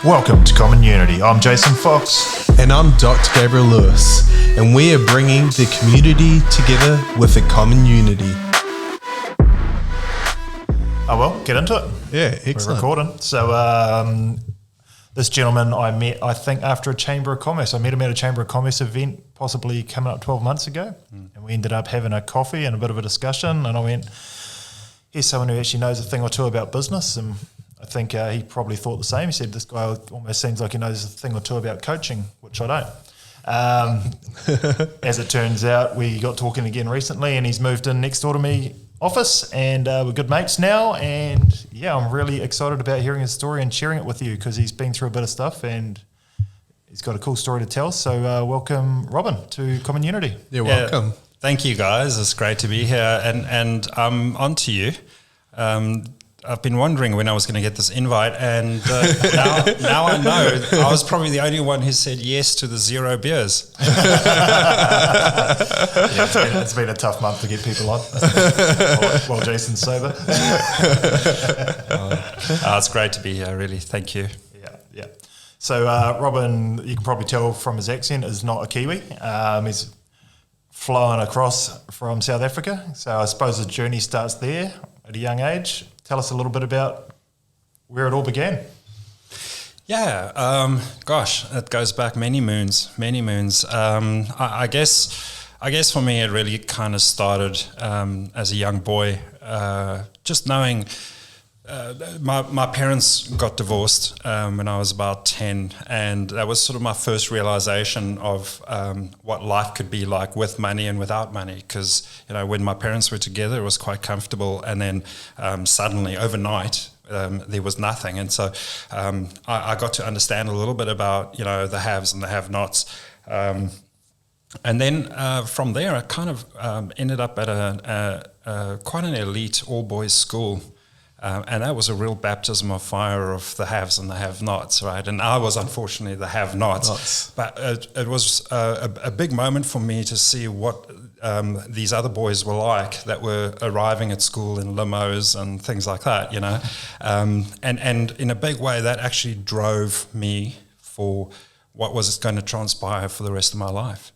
Welcome to Common Unity. I'm Jason Fox. And I'm Dr. Gabriel Lewis. And we are bringing the community together with a common unity. Oh, well, get into it. Yeah, excellent. We're recording. So this gentleman I met, I think, after a Chamber of Commerce. I met him at a Chamber of Commerce event, possibly coming up 12 months ago. And we ended up having a coffee and a bit of a discussion. And I went, here's someone who actually knows a thing or two about business. And I think he probably thought the same. He said, this guy almost seems like he knows a thing or two about coaching, which I don't. As it turns out, we got talking again recently and he's moved in next door to me office and we're good mates now. And yeah, I'm really excited about hearing his story and sharing it with you because he's been through a bit of stuff and he's got a cool story to tell. So welcome, Robin, to Common Unity. You're welcome. Thank you, guys. It's great to be here. And on to you. I've been wondering when I was going to get this invite, and now I know. I was probably the only one who said yes to the 0 beers. It's been a tough month to get people on while Jason's sober. It's great to be here, really. Thank you. Yeah. So Robin, you can probably tell from his accent, is not a Kiwi. He's flown across from South Africa. So I suppose the journey starts there at a young age. Tell us a little bit about where it all began. Yeah, it goes back many moons. I guess for me it really kind of started as a young boy, just knowing my parents got divorced when I was about 10, and that was sort of my first realization of what life could be like with money and without money. Because when my parents were together, it was quite comfortable, and then suddenly overnight there was nothing. And so I got to understand a little bit about the haves and the have-nots. And then from there, I kind of ended up at a quite an elite all-boys school. And that was a real baptism of fire of the haves and the have-nots, right? And I was unfortunately the have-nots. But it was a big moment for me to see what these other boys were like that were arriving at school in limos and things like that, And in a big way, that actually drove me for what was going to transpire for the rest of my life.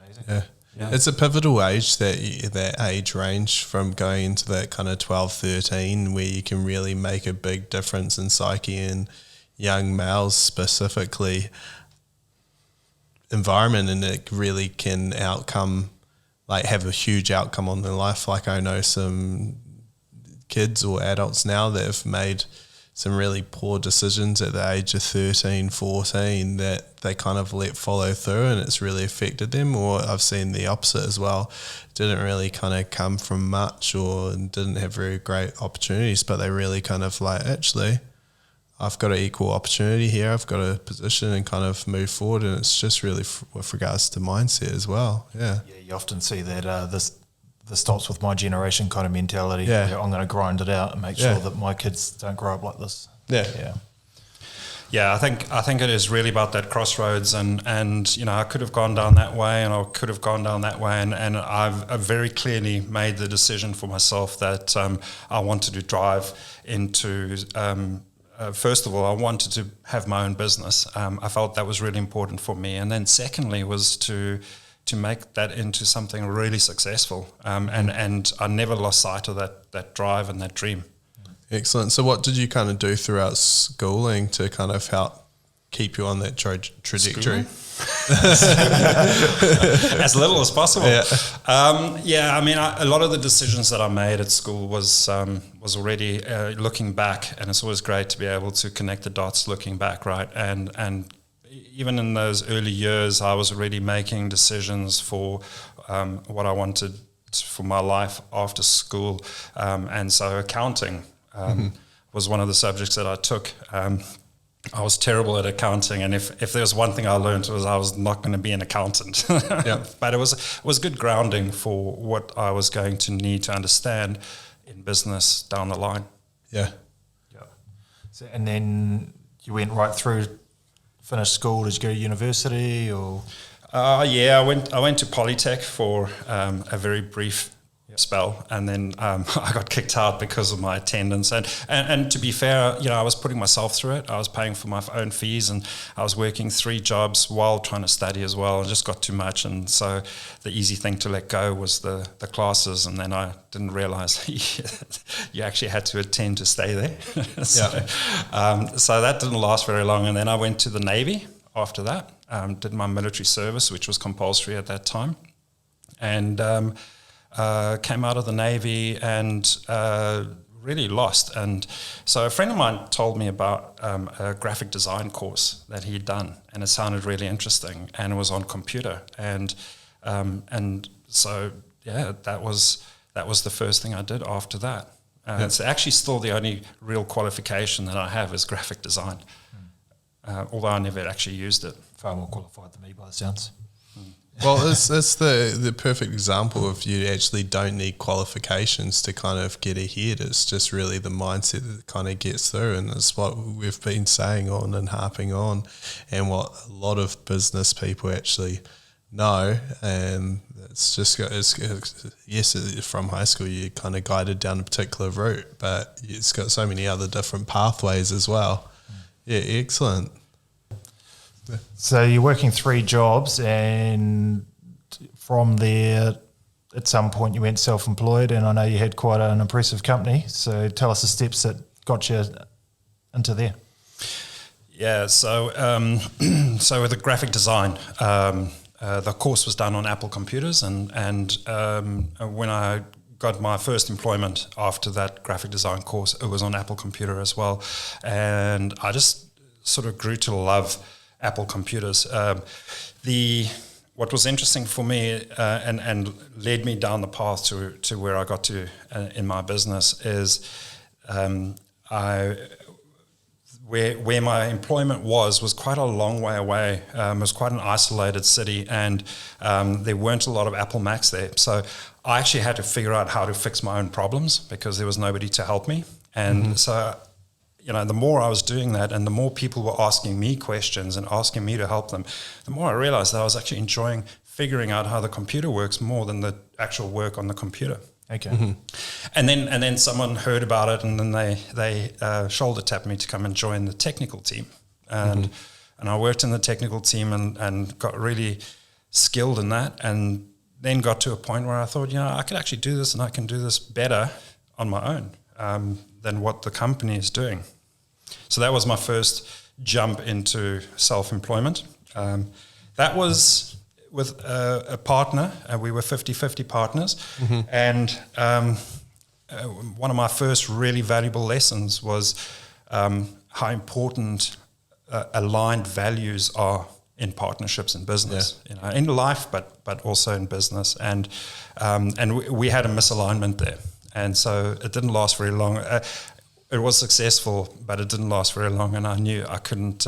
Amazing. Yeah. It's a pivotal age, that age range from going into that kind of 12, 13, where you can really make a big difference in psyche and young males specifically environment, and it really can have a huge outcome on their life. Like I know some kids or adults now that have made some really poor decisions at the age of 13, 14 that they kind of let follow through and it's really affected them. Or I've seen the opposite as well. Didn't really kind of come from much or didn't have very great opportunities, but they really kind of actually, I've got an equal opportunity here. I've got a position and kind of move forward. And it's just really with regards to mindset as well. Yeah. Yeah, you often see that this stops with my generation kind of mentality. Yeah. I'm going to grind it out and make sure that my kids don't grow up like this. Yeah, I think it is really about that crossroads, and I could have gone down that way, and I could have gone down that way, and I've very clearly made the decision for myself that I wanted to drive into. First of all, I wanted to have my own business. I felt that was really important for me, and then secondly was to make that into something really successful. And I never lost sight of that drive and that dream. Excellent. So what did you kind of do throughout schooling to kind of help keep you on that trajectory? As little as possible. Yeah. A lot of the decisions that I made at school was already looking back, and it's always great to be able to connect the dots looking back, right? And even in those early years, I was already making decisions for what I wanted for my life after school. And so accounting was one of the subjects that I took. I was terrible at accounting, and if there was one thing I learned was I was not going to be an accountant. But it was good grounding for what I was going to need to understand in business down the line. Yeah. So, and then you went right through, finished school. Did you go to university or? I went to Polytech for a very brief spell, and then I got kicked out because of my attendance. And to be fair, I was putting myself through it. I was paying for my own fees, and I was working 3 jobs while trying to study as well. It just got too much, and so the easy thing to let go was the classes. And then I didn't realize you actually had to attend to stay there. So that didn't last very long. And then I went to the Navy after that, did my military service, which was compulsory at that time, and came out of the Navy and really lost. And so a friend of mine told me about a graphic design course that he'd done, and it sounded really interesting, and it was on computer. And so that was the first thing I did after that. It's actually still the only real qualification that I have is graphic design, although I never actually used it. Far more qualified than me by the sounds. Well, it's the perfect example of you actually don't need qualifications to kind of get ahead. It's just really the mindset that kind of gets through, and it's what we've been saying on and harping on, and what a lot of business people actually know. And it's just from high school you're kind of guided down a particular route, but it's got so many other different pathways as well. Yeah, excellent. So you're working 3 jobs, and from there, at some point you went self-employed, and I know you had quite an impressive company. So tell us the steps that got you into there. Yeah, so with the graphic design, the course was done on Apple computers, and when I got my first employment after that graphic design course, it was on Apple computer as well, and I just sort of grew to love Apple computers. What was interesting for me and led me down the path to where I got to in my business is where my employment was quite a long way away. It was quite an isolated city, and there weren't a lot of Apple Macs there. So I actually had to figure out how to fix my own problems because there was nobody to help me. And so the more I was doing that, and the more people were asking me questions and asking me to help them, the more I realized that I was actually enjoying figuring out how the computer works more than the actual work on the computer. Okay. And then someone heard about it, and then they shoulder tapped me to come and join the technical team. And I worked in the technical team and got really skilled in that, and then got to a point where I thought, I could actually do this, and I can do this better on my own than what the company is doing. So that was my first jump into self-employment. That was with a partner. We were 50-50 partners. And one of my first really valuable lessons was how important aligned values are in partnerships in business, in life, but also in business. And we had a misalignment there. And so it didn't last very long. It was successful, but it didn't last very long, and I knew I couldn't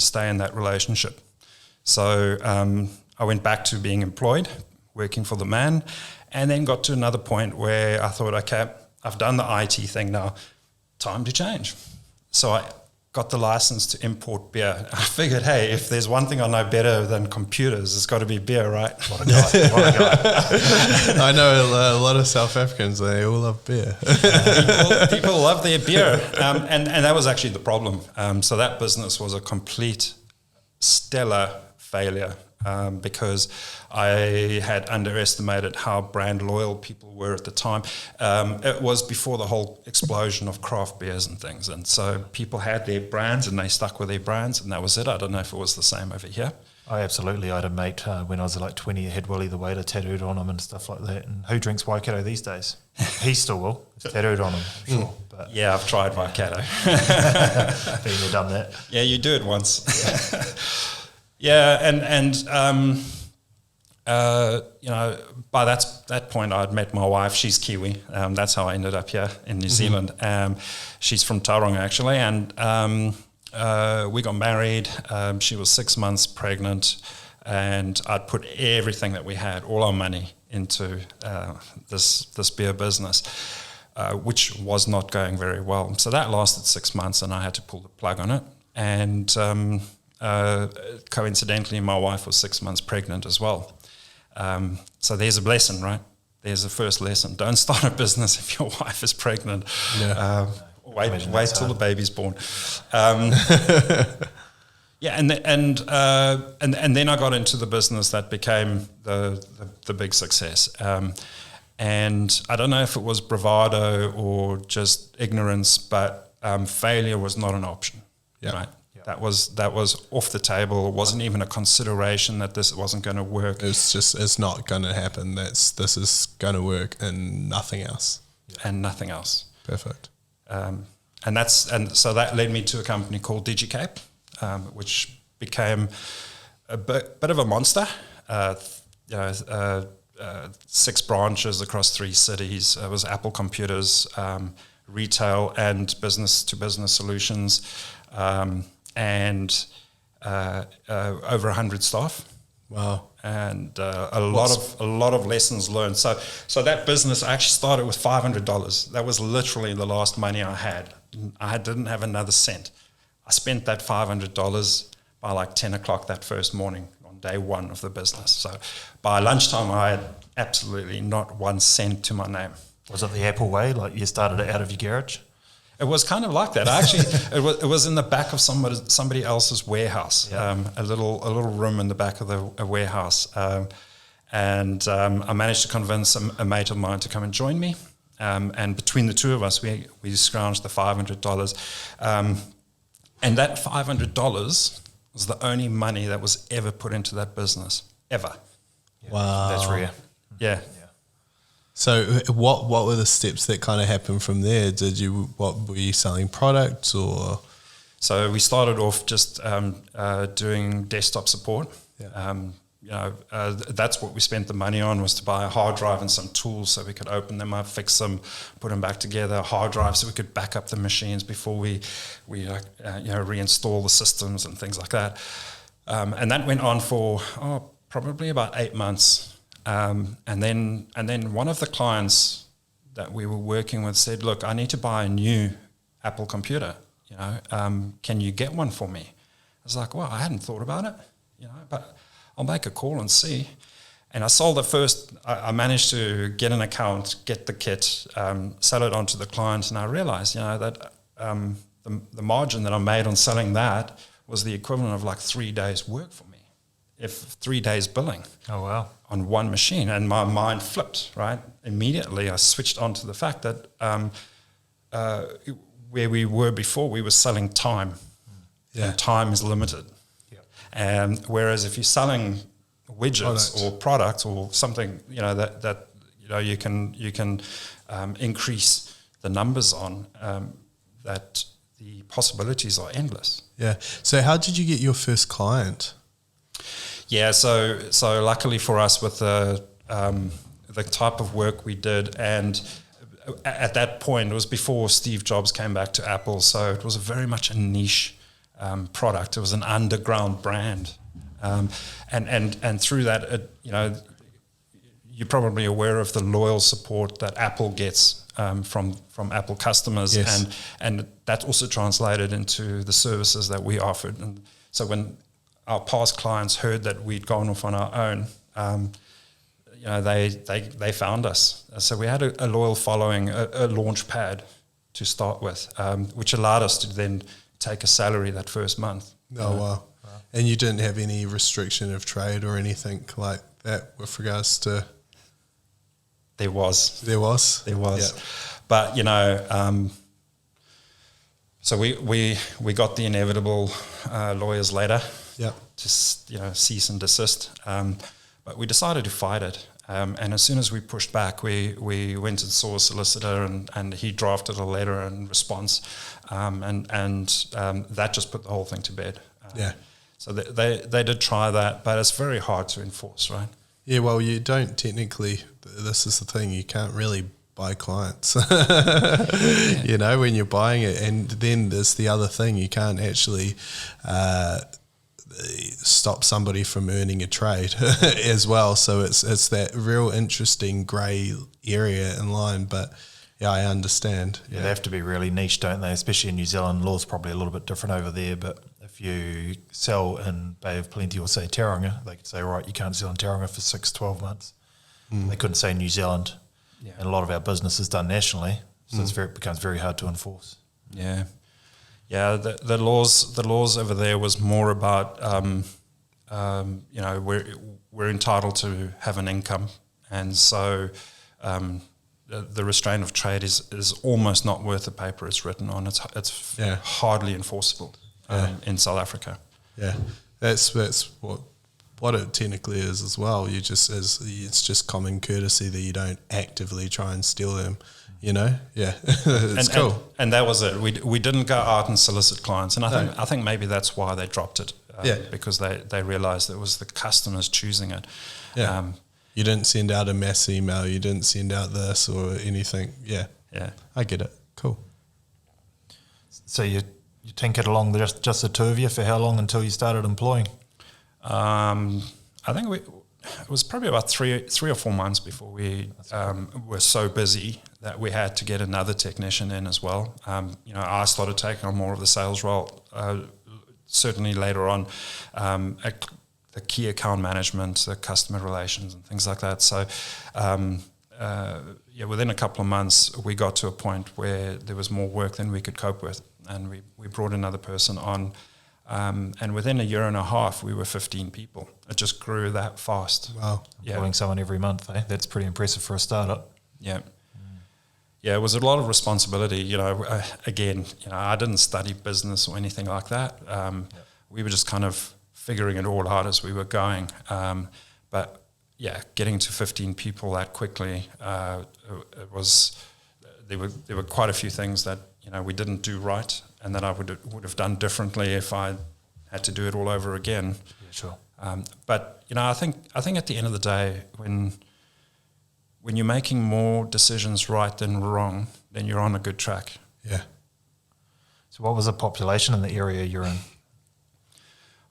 stay in that relationship. So I went back to being employed, working for the man, and then got to another point where I thought, okay, I've done the IT thing now, time to change. So I got the license to import beer. I figured, hey, if there's one thing I know better than computers, it's got to be beer, right? What a guy. What a guy. I know a lot of South Africans, they all love beer. People love their beer. And that was actually the problem. So that business was a complete stellar failure because I had underestimated how brand loyal people were at the time. It was before the whole explosion of craft beers and things. And so people had their brands and they stuck with their brands, and that was it. I don't know if it was the same over here. I absolutely. I had a mate when I was like 20 who had Willie the Waiter tattooed on him and stuff like that. And who drinks Waikato these days? He still will. It's tattooed on him, I'm sure. But yeah, I've tried Waikato. been there, done that. Yeah, you do it once. Yeah, and by that point I'd met my wife. She's Kiwi. That's how I ended up here in New Zealand. She's from Tauranga actually, and we got married. She was 6 months pregnant, and I'd put everything that we had, all our money, into this beer business, which was not going very well. So that lasted 6 months, and I had to pull the plug on it. And coincidentally, my wife was 6 months pregnant as well. So there's a blessing, right? there's a first lesson. Don't start a business if your wife is pregnant. Yeah. Wait till the baby's born. Yeah, and then I got into the business that became the big success. And I don't know if it was bravado or just ignorance, but failure was not an option. Yeah. Right. That was off the table. It wasn't even a consideration that this wasn't going to work. It's not going to happen. This is going to work and nothing else. And nothing else. Perfect. So that led me to a company called DigiCape, which became a bit of a monster. 6 branches across 3 cities. It was Apple computers, retail and business-to-business solutions, and over 100 staff. Wow. And a lot of lessons learned. So that business actually started with $500. That was literally the last money I had. I didn't have another cent. I spent that $500 by like 10 o'clock that first morning on day one of the business. So by lunchtime, I had absolutely not 1 cent to my name. Was it the Apple way? Like you started it out of your garage? It was kind of like that. Actually, it was in the back of somebody else's warehouse, a little room in the back of a warehouse. And I managed to convince a mate of mine to come and join me. And between the two of us, we scrounged the $500. And that $500 was the only money that was ever put into that business, ever. Wow. That's rare. Yeah. So what were the steps that kind of happened from there? Were you selling products or? So we started off just doing desktop support. Yeah. That's what we spent the money on, was to buy a hard drive and some tools so we could open them up, fix them, put them back together, a hard drive so we could back up the machines before we reinstall the systems and things like that. And that went on for probably about 8 months. And then one of the clients that we were working with said, "Look, I need to buy a new Apple computer. Can you get one for me?" I was like, "Well, I hadn't thought about it, but I'll make a call and see." And I sold it first. I managed to get an account, get the kit, sell it on to the client, and I realized, that the margin that I made on selling that was the equivalent of like 3 days' work for me, if 3 days billing. Oh, wow. On one machine, and my mind flipped, right? Immediately I switched on to the fact that where we were before, we were selling time. Yeah. And time is limited. Yeah. Whereas if you're selling widgets or products or something, that you can increase the numbers on, that the possibilities are endless. Yeah. So how did you get your first client? Yeah, so luckily for us, with the type of work we did, and at that point, it was before Steve Jobs came back to Apple, so it was very much a niche product. It was an underground brand, and through that, you're probably aware of the loyal support that Apple gets from Apple customers, yes. and that also translated into the services that we offered. And so when our past clients heard that we'd gone off on our own, they found us. So we had a loyal following, a launch pad to start with, which allowed us to then take a salary that first month. Oh, wow. And you didn't have any restriction of trade or anything like that with regards to? There was. Yeah. But, so we got the inevitable lawyers later. Yeah. Just cease and desist. But we decided to fight it. And as soon as we pushed back, we went and saw a solicitor, and he drafted a letter in response, and that just put the whole thing to bed. Yeah. So they did try that, but it's very hard to enforce, right? Yeah. Well, you don't technically. This is the thing. You can't really buy clients. When you're buying it, and then there's the other thing. You can't actually stop somebody from earning a trade as well. So it's that real interesting grey area in line. But yeah, I understand. Yeah, they have to be really niche, don't they? Especially in New Zealand, law's probably a little bit different over there. But if you sell in Bay of Plenty or say Tauranga, they could say, right, you can't sell in Tauranga for 6-12 months. They couldn't say New Zealand, and a lot of our business is done nationally, so it becomes very hard to enforce. Yeah, yeah. The laws over there was more about we're entitled to have an income, and so the restraint of trade is almost not worth the paper it's written on. It's hardly enforceable in South Africa. Yeah, that's what it technically is as well. It's just common courtesy that you don't actively try and steal them. It's cool. And that was it. We didn't go out and solicit clients, and I think maybe that's why they dropped it. Because they realised it was the customers choosing it. Yeah. You didn't send out a mass email. You didn't send out this or anything. Yeah. Yeah. I get it. Cool. So you tinkered along just the two of you for how long until you started employing? I think it was probably about three or 4 months before we were so busy that we had to get another technician in as well. I started taking on more of the sales role. Certainly later on, the key account management, the customer relations and things like that. So, within a couple of months, we got to a point where there was more work than we could cope with. And we brought another person on. And within a year and a half, we were 15 people. It just grew that fast. Wow. Employing someone every month, eh? That's pretty impressive for a startup. Yeah. Yeah, it was a lot of responsibility. Again, I didn't study business or anything like that. We were just kind of figuring it all out as we were going. But getting to 15 people that quickly, it was there were quite a few things that we didn't do right, and that I would have done differently if I had to do it all over again. Yeah, sure. But I think at the end of the day, when you're making more decisions right than wrong, then you're on a good track. Yeah. So what was the population in the area you're in?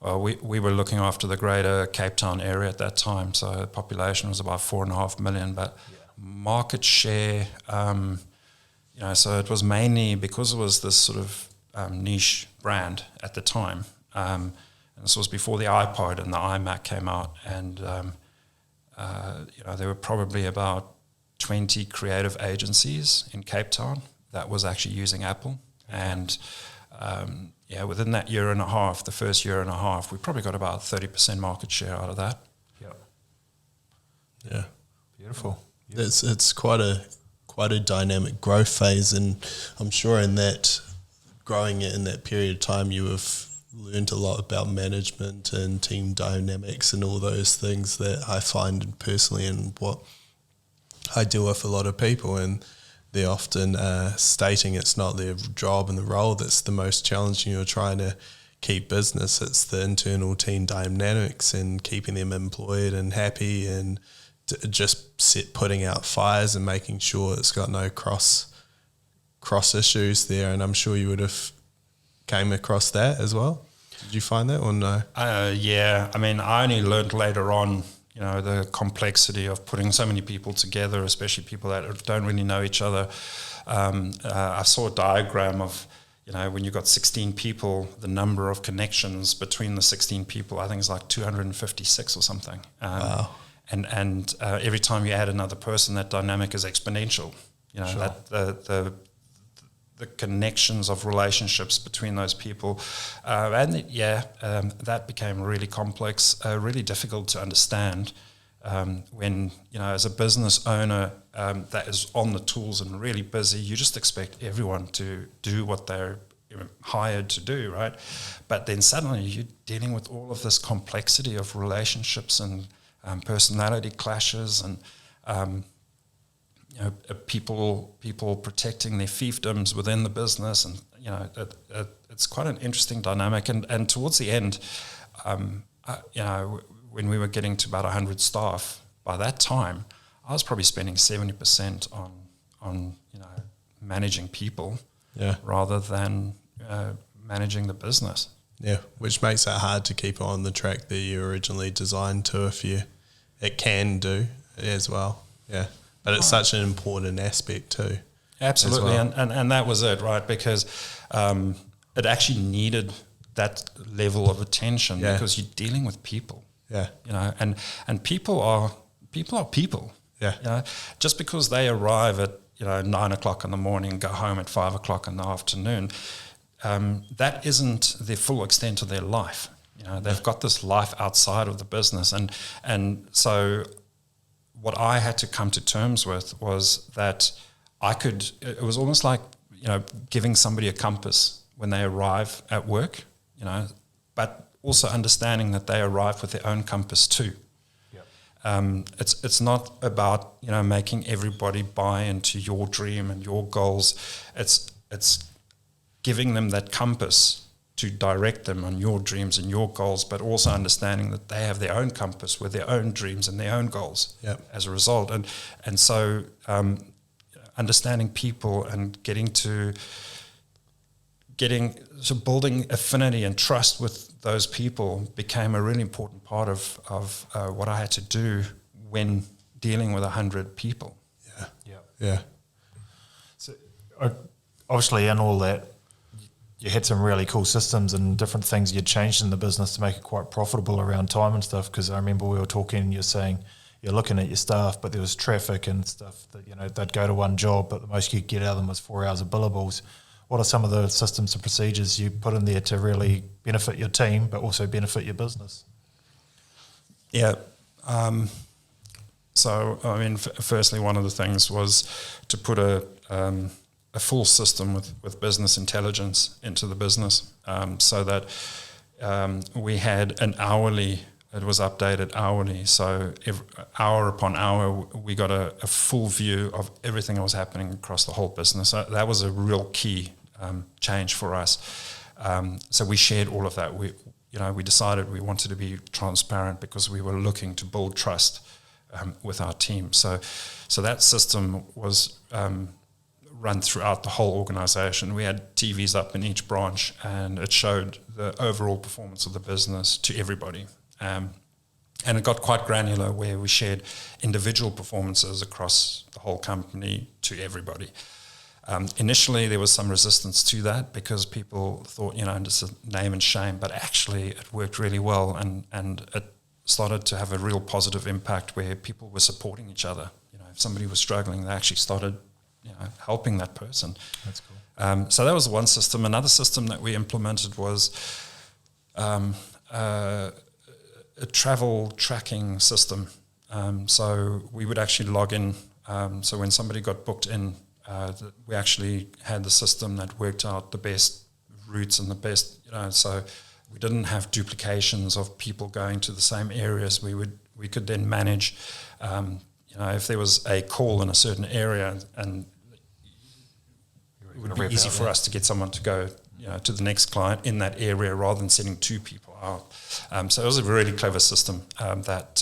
Well, we were looking after the greater Cape Town area at that time, so the population was about 4.5 million, but market share, so it was mainly because it was this sort of niche brand at the time. And this was before the iPod and the iMac came out, and there were probably about 20 creative agencies in Cape Town that was actually using Apple. And within that year and a half, the first year and a half, we probably got about 30% market share out of that. Yeah. Beautiful. It's quite a dynamic growth phase, and I'm sure in that growing it in that period of time, you have learned a lot about management and team dynamics and all those things that I find personally and what I deal with a lot of people, and they're often stating it's not their job and the role that's the most challenging. You're trying to keep business. It's the internal team dynamics and keeping them employed and happy, and putting out fires and making sure it's got no cross issues there. And I'm sure you would have came across that as well. Did you find that or no? I mean, I only learned later on, the complexity of putting so many people together, especially people that don't really know each other. I saw a diagram of, when you've got 16 people, the number of connections between the 16 people, I think it's like 256 or something. Wow. And every time you add another person, that dynamic is exponential. Sure. That the connections of relationships between those people, that became really complex, really difficult to understand. When as a business owner that is on the tools and really busy, you just expect everyone to do what they're hired to do, right? But then suddenly you're dealing with all of this complexity of relationships and personality clashes and people protecting their fiefdoms within the business, and it's quite an interesting dynamic. And towards the end, when we were getting to about 100 staff, by that time, I was probably spending 70% on managing people, rather than managing the business. Yeah, which makes it hard to keep on the track that you originally designed to, it can do as well. Yeah, but it's such an important aspect too. Absolutely, well. and that was it, right? Because it actually needed that level of attention, because you're dealing with people. Yeah, and people are people. Yeah. You know, just because they arrive at 9 o'clock in the morning, go home at 5 o'clock in the afternoon, that isn't the full extent of their life. You know, they've got this life outside of the business, and so what I had to come to terms with was that it was almost like, giving somebody a compass when they arrive at work, but also understanding that they arrive with their own compass too. It's not about making everybody buy into your dream and your goals. It's giving them that compass to direct them on your dreams and your goals, but also understanding that they have their own compass with their own dreams and their own goals as a result. And so understanding people and building affinity and trust with those people became a really important part of what I had to do when dealing with 100 people. Yeah. So obviously in all that, you had some really cool systems and different things you'd changed in the business to make it quite profitable around time and stuff. Because I remember we were talking and you're saying you're looking at your staff, but there was traffic and stuff that, they'd go to one job, but the most you could get out of them was 4 hours of billables. What are some of the systems and procedures you put in there to really benefit your team, but also benefit your business? Yeah. So, firstly, one of the things was to put a full system with business intelligence into the business, so that we had an hourly, it was updated hourly. So hour upon hour, we got a full view of everything that was happening across the whole business. So that was a real key change for us. So we shared all of that. We decided we wanted to be transparent because we were looking to build trust with our team. So that system was run throughout the whole organization. We had TVs up in each branch, and it showed the overall performance of the business to everybody. And it got quite granular, where we shared individual performances across the whole company to everybody. Initially, there was some resistance to that because people thought, just a name and shame, but actually it worked really well, and it started to have a real positive impact where people were supporting each other. If somebody was struggling, they actually started helping that person. That's cool. So that was one system. Another system that we implemented was a travel tracking system. So we would actually log in. So when somebody got booked in, we actually had the system that worked out the best routes and the best, so we didn't have duplications of people going to the same areas. We could then manage, if there was a call in a certain area, and it would be easy for us to get someone to go, to the next client in that area rather than sending two people out. So it was a really clever system that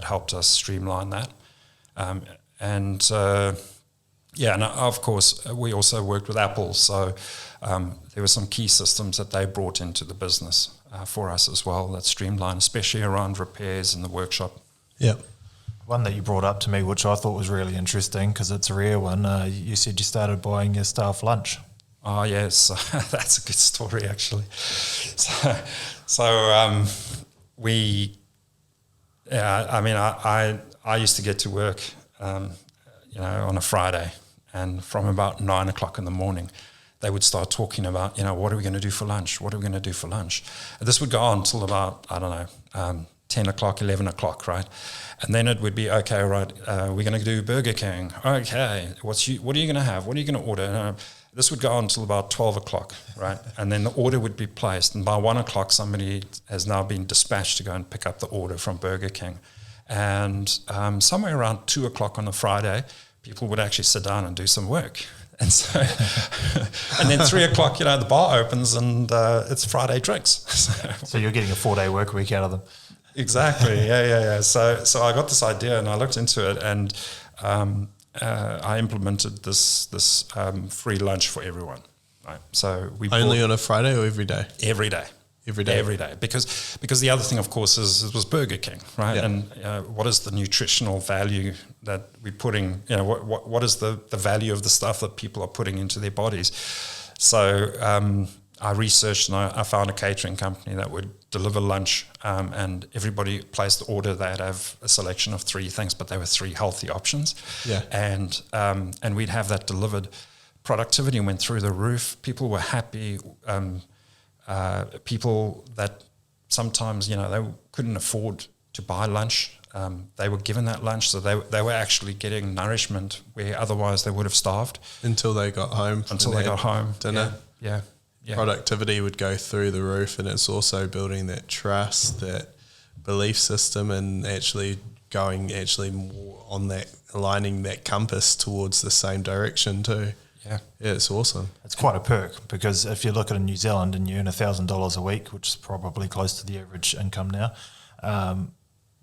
helped us streamline that. And of course, we also worked with Apple. So there were some key systems that they brought into the business for us as well that streamlined, especially around repairs in the workshop. Yeah. One that you brought up to me, which I thought was really interesting because it's a rare one, you said you started buying your staff lunch. Oh, yes. That's a good story, actually. I used to get to work, on a Friday, and from about 9 o'clock in the morning, they would start talking about, what are we going to do for lunch? What are we going to do for lunch? And this would go on until about, 10 o'clock, 11 o'clock, right? And then it would be, okay, right, we're going to do Burger King. Okay, what are you going to have? What are you going to order? This would go on until about 12 o'clock, right? And then the order would be placed. And by 1 o'clock, somebody has now been dispatched to go and pick up the order from Burger King. And somewhere around 2 o'clock on a Friday, people would actually sit down and do some work. And so, and then 3 o'clock, the bar opens and it's Friday drinks. So you're getting a 4-day work week out of them. Exactly. Yeah. So I got this idea and I looked into it, and I implemented this free lunch for everyone. Right. So we only on a Friday or every day? Every day. Every day, because the other thing, of course, is it was Burger King, right? Yeah. And what is the nutritional value that we're putting? What is the value of the stuff that people are putting into their bodies? So I researched and I found a catering company that would deliver lunch, and everybody placed the order. They'd have a selection of 3 things, but they were 3 healthy options. Yeah. And we'd have that delivered. Productivity went through the roof. People were happy. People that sometimes, they couldn't afford to buy lunch, they were given that lunch, so they were actually getting nourishment where otherwise they would have starved. Until they got home. Until they got home. Dinner. Yeah. Productivity would go through the roof, and it's also building that trust, that belief system, and actually going more on that, aligning that compass towards the same direction too. Yeah, it's awesome. It's quite a perk, because if you look at in New Zealand and you earn $1,000 a week, which is probably close to the average income now, and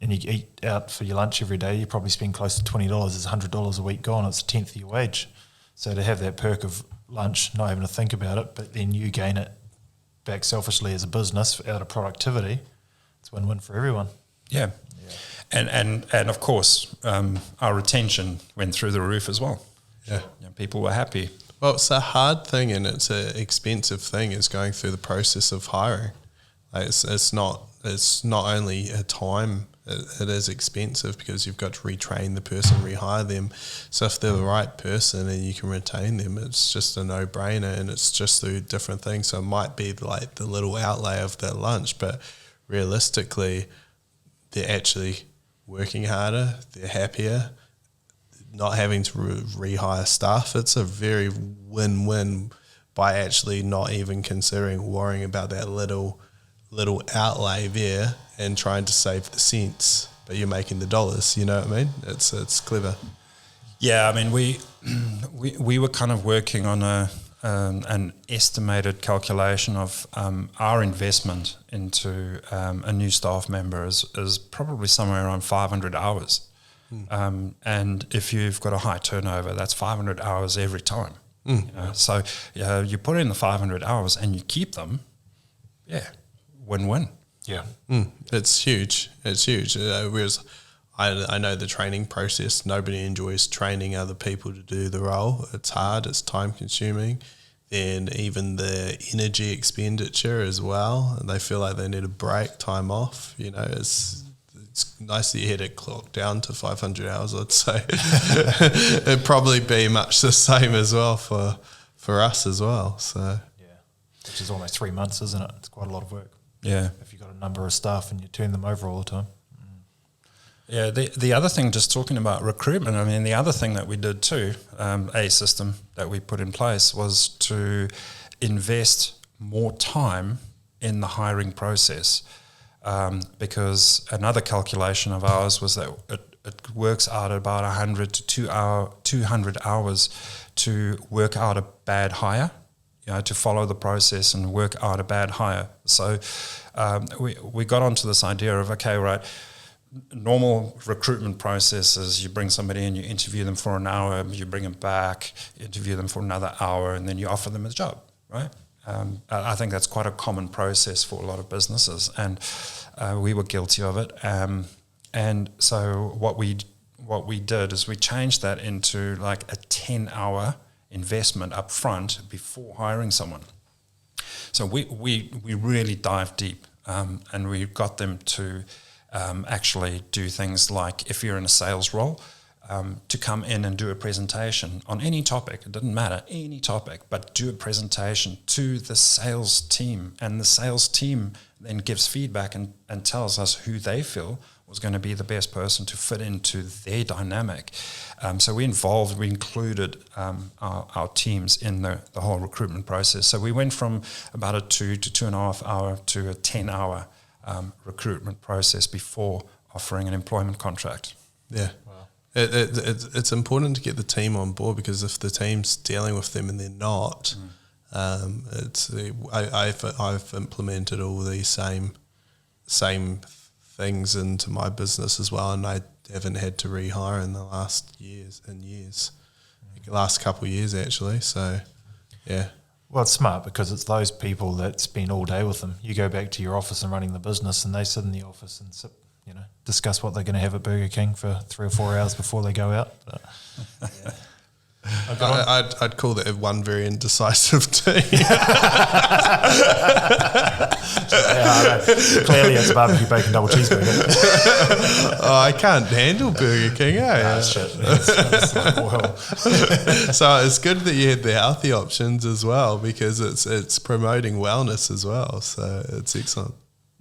you eat out for your lunch every day, you probably spend close to $20. It's $100 a week gone. It's a tenth of your wage. So to have that perk of lunch, not having to think about it, but then you gain it back selfishly as a business out of productivity, it's win-win for everyone. Yeah. And of course, our retention went through the roof as well. Yeah. People were happy. Well, it's a hard thing and it's an expensive thing, is going through the process of hiring. Like it's not only a time, it is expensive, because you've got to retrain the person, rehire them. So if they're the right person and you can retain them, it's just a no-brainer, and it's just through different things. So it might be like the little outlay of that lunch, but realistically, they're actually working harder, they're happier, not having to rehire staff. It's a very win-win by actually not even considering worrying about that little outlay there and trying to save the cents, but you're making the dollars. You know what I mean? It's clever. Yeah, I mean, we were kind of working on an estimated calculation of our investment into a new staff member is probably somewhere around 500 hours. And if you've got a high turnover, that's 500 hours every time. So you put in the 500 hours and you keep them, win-win. Yeah. It's huge. It's huge. Whereas I know the training process, nobody enjoys training other people to do the role. It's hard, it's time consuming. Then even the energy expenditure as well. They feel like they need a break, time off. It's nice that you had it clocked down to 500 hours, I'd say. It'd probably be much the same as well for us as well. So which is almost 3 months, isn't it? It's quite a lot of work. Yeah. If you've got a number of staff and you turn them over all the time. Yeah, the other thing, just talking about recruitment, I mean, the other thing that we did too, a system that we put in place, was to invest more time in the hiring process, because another calculation of ours was that it works out at about 100 to 200 hours to work out a bad hire, to follow the process and work out a bad hire. So we got onto this idea of, okay, right, normal recruitment process is you bring somebody in, you interview them for an hour, you bring them back, interview them for another hour, and then you offer them a job, right? I think that's quite a common process for a lot of businesses, and we were guilty of it. And so what we did is we changed that into like a 10-hour investment up front before hiring someone. So we really dived deep, and we got them to actually do things like, if you're in a sales role, to come in and do a presentation on any topic. It doesn't matter, any topic, but do a presentation to the sales team. And the sales team then gives feedback and tells us who they feel was going to be the best person to fit into their dynamic. So we included our teams in the whole recruitment process. So we went from about a 2 to 2.5 hour to a 10-hour recruitment process before offering an employment contract. Yeah. Wow. It's important to get the team on board, because if the team's dealing with them and they're not, I've implemented all these same things into my business as well, and I haven't had to rehire in the last last couple of years actually. So yeah. Well, it's smart, because it's those people that spend all day with them. You go back to your office and running the business, and they sit in the office and discuss what they're going to have at Burger King for 3 or 4 hours before they go out. But, I'd call that one very indecisive team. Clearly, it's barbecue bacon double cheeseburger. I can't handle Burger King, Shit. It's like, well. So it's good that you had the healthy options as well, because it's promoting wellness as well. So it's excellent.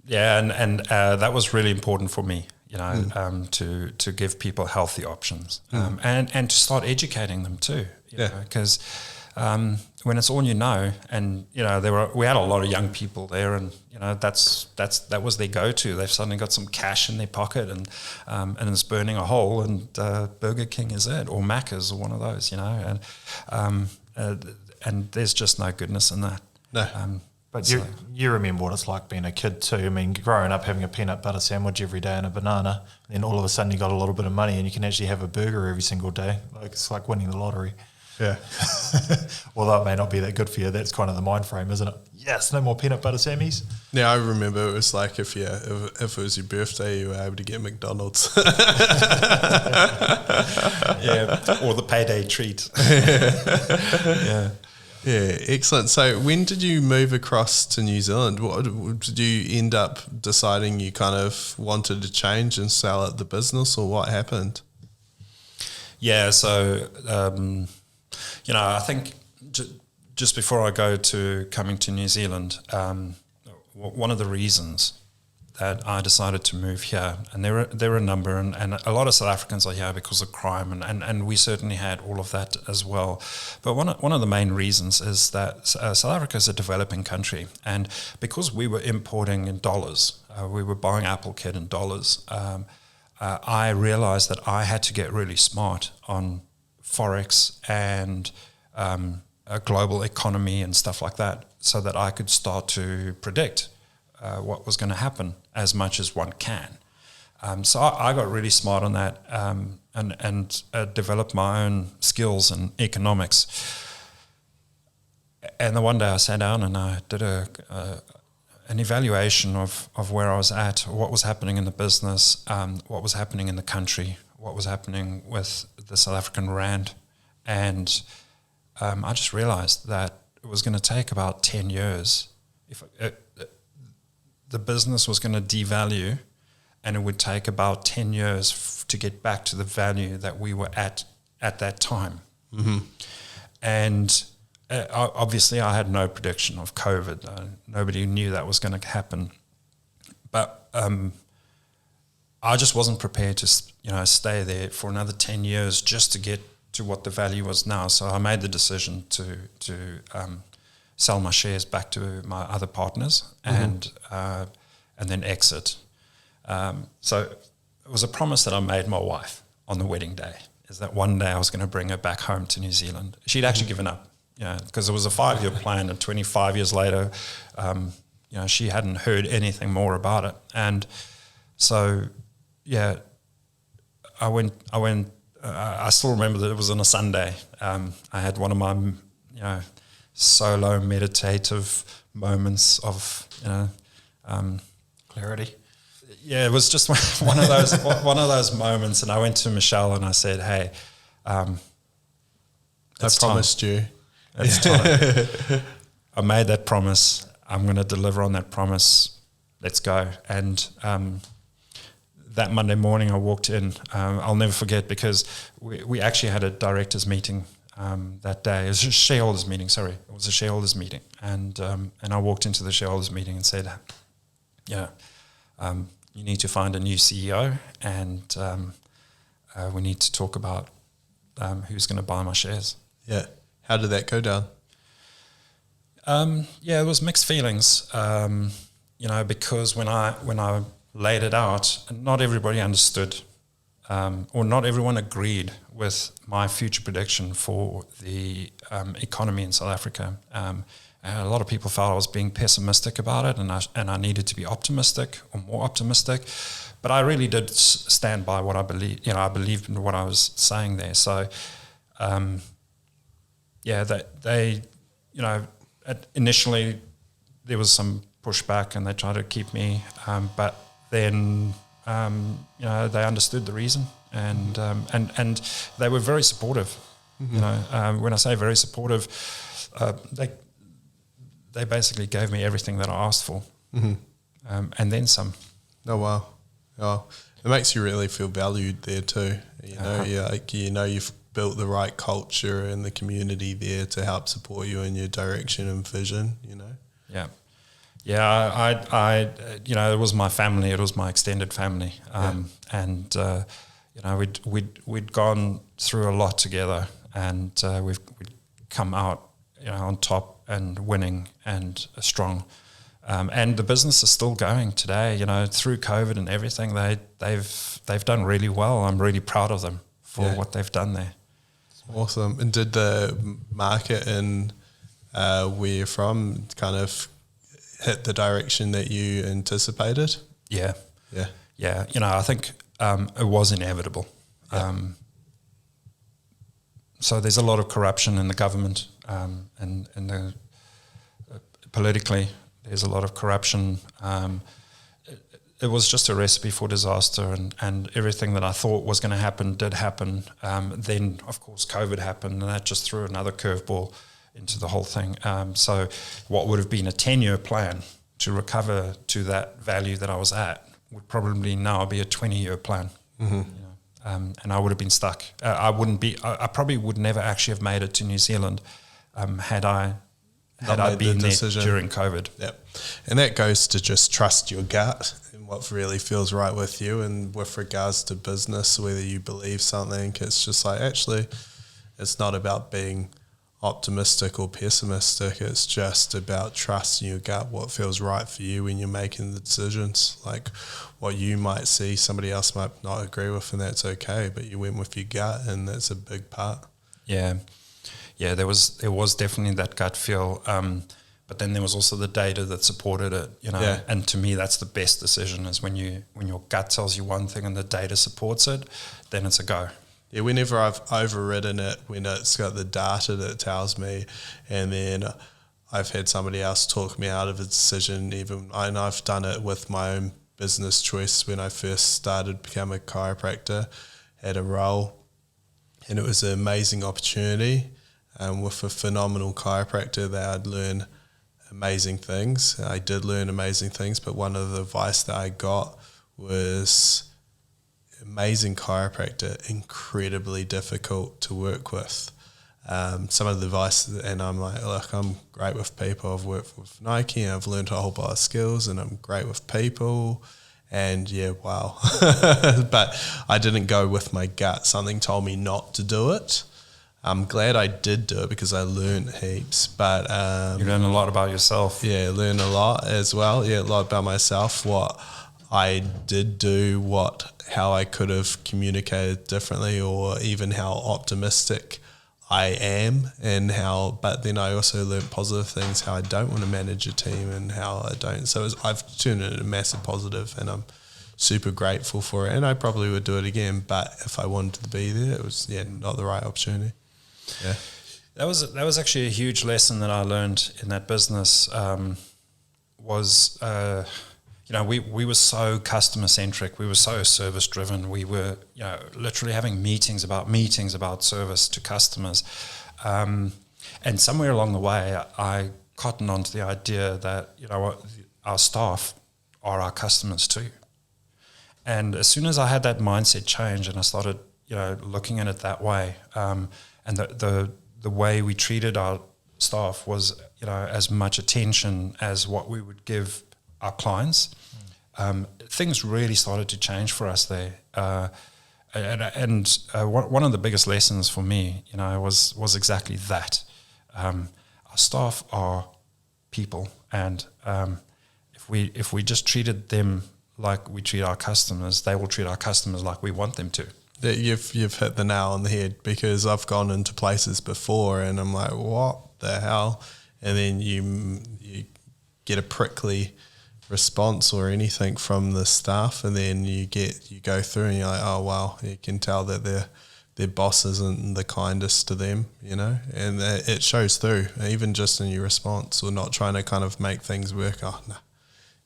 Yeah, and that was really important for me, to give people healthy options, and to start educating them too. Because when it's all and we had a lot of young people there, and that was their go-to. They've suddenly got some cash in their pocket, and it's burning a hole, and Burger King is it, or Macca's, or one of those, and there's just no goodness in that. No. But you remember what it's like being a kid too. I mean, growing up having a peanut butter sandwich every day and a banana, then all of a sudden you got a little bit of money and you can actually have a burger every single day. Like, it's like winning the lottery. Yeah. Although it may not be that good for you, that's kind of the mind frame, isn't it? Yes, no more peanut butter sammies. Yeah, I remember it was like if it was your birthday, you were able to get McDonald's. Yeah, or the payday treat. Yeah. Yeah, excellent. So when did you move across to New Zealand? What did you end up deciding you kind of wanted to change and sell out the business, or what happened? Yeah, so, I think just before I go to coming to New Zealand, one of the reasons that I decided to move here, and there are a number, and a lot of South Africans are here because of crime, and we certainly had all of that as well. But one of the main reasons is that South Africa is a developing country, and because we were importing in dollars, we were buying Apple kit in dollars, I realized that I had to get really smart on Forex and a global economy and stuff like that, so that I could start to predict what was going to happen as much as one can. So I got really smart on that, and developed my own skills in economics. And the one day I sat down and I did an evaluation of where I was at, what was happening in the business, what was happening in the country, what was happening with the South African rand. And I just realized that it was going to take about 10 years. The business was going to devalue, and it would take about 10 years to get back to the value that we were at that time. Mm-hmm. And obviously I had no prediction of COVID. Nobody knew that was going to happen. But I just wasn't prepared to stay there for another 10 years just to get to what the value was now. So I made the decision to sell my shares back to my other partners, and then exit. So it was a promise that I made my wife on the wedding day, is that one day I was going to bring her back home to New Zealand. She'd actually given up, because it was a 5-year plan, and 25 years later, she hadn't heard anything more about it. And so, I went. I still remember that it was on a Sunday. I had one of my, solo meditative moments of, clarity. Yeah, it was just one of those moments. And I went to Michelle and I said, "Hey, I promised you. It's time. I made that promise. I'm going to deliver on that promise. Let's go." And that Monday morning I walked in. I'll never forget, because we actually had a directors meeting that day. It was a shareholders meeting, sorry. It was a shareholders meeting. And I walked into the shareholders meeting and said, you need to find a new CEO, and we need to talk about who's going to buy my shares. Yeah. How did that go down? It was mixed feelings, because when I laid it out, not everybody understood, or not everyone agreed with my future prediction for the economy in South Africa. A lot of people felt I was being pessimistic about it, and I needed to be optimistic, or more optimistic. But I really did stand by what I believed. I believed in what I was saying there. So, they initially there was some pushback, and they tried to keep me, but then they understood the reason, and they were very supportive. You know, when I say very supportive, they basically gave me everything that I asked for, and then some. Oh wow! Oh, it makes you really feel valued there too. You know, you've built the right culture and the community there to help support you in your direction and vision. You know. Yeah. Yeah, I you know, it was my family, it was my extended family, and you know, we'd gone through a lot together, and we'd come out, you know, on top and winning and strong, and the business is still going today. You know, through COVID and everything, they've done really well. I'm really proud of them for what they've done there. Awesome. And did the market in where you're from kind of hit the direction that you anticipated? Yeah. You know, I think it was inevitable. So there's a lot of corruption in the government, and the politically there's a lot of corruption. It was just a recipe for disaster, and everything that I thought was going to happen did happen. Then, of course, COVID happened, and that just threw another curveball into the whole thing. So what would have been a 10-year plan to recover to that value that I was at would probably now be a 20-year plan. You know? And I would have been stuck. I probably would never actually have made it to New Zealand had I been there during COVID. Yep. And that goes to just trust your gut and what really feels right with you. And with regards to business, whether you believe something, it's just like, actually, it's not about being optimistic or pessimistic. It's just about trusting your gut, what feels right for you when you're making the decisions. Like what you might see, somebody else might not agree with, and that's okay, but you went with your gut, and that's a big part. Yeah, there was definitely that gut feel, but then there was also the data that supported it, you know. And to me, that's the best decision, is when your gut tells you one thing and the data supports it, then it's a go. Yeah, whenever I've overridden it, when it's got the data that tells me, and then I've had somebody else talk me out of a decision, and I've done it with my own business choice when I first started becoming a chiropractor, had a role, and it was an amazing opportunity. With a phenomenal chiropractor that I'd learn amazing things. I did learn amazing things, but one of the advice that I got was amazing chiropractor, incredibly difficult to work with. Some of the advice, and I'm like, look, I'm great with people. I've worked with Nike and I've learned a whole lot of skills, and I'm great with people. And yeah, wow. But I didn't go with my gut. Something told me not to do it. I'm glad I did do it because I learned heaps. But you learn a lot about yourself. Yeah, learn a lot as well. Yeah, a lot about myself, what I did do, how I could have communicated differently, or even how optimistic I am, and but then I also learned positive things, how I don't want to manage a team and how I don't. So I've turned it into a massive positive, and I'm super grateful for it, and I probably would do it again, but if I wanted to be there, it was not the right opportunity. Yeah, that was actually a huge lesson that I learned in that business. You know, we were so customer centric, we were so service driven. We were, you know, literally having meetings about service to customers, and somewhere along the way, I cottoned onto the idea that, you know what, our staff are our customers too. And as soon as I had that mindset change and I started, you know, looking at it that way, and the way we treated our staff was, you know, as much attention as what we would give our clients, things really started to change for us there. And one of the biggest lessons for me, you know, was exactly that. Our staff are people, and if we just treated them like we treat our customers, they will treat our customers like we want them to. You've hit the nail on the head, because I've gone into places before and I'm like, what the hell? And then you get a prickly response or anything from the staff, and then you go through and you're like, oh wow, you can tell that their boss isn't the kindest to them, you know, and it shows through, even just in your response, or not trying to kind of make things work. Oh no,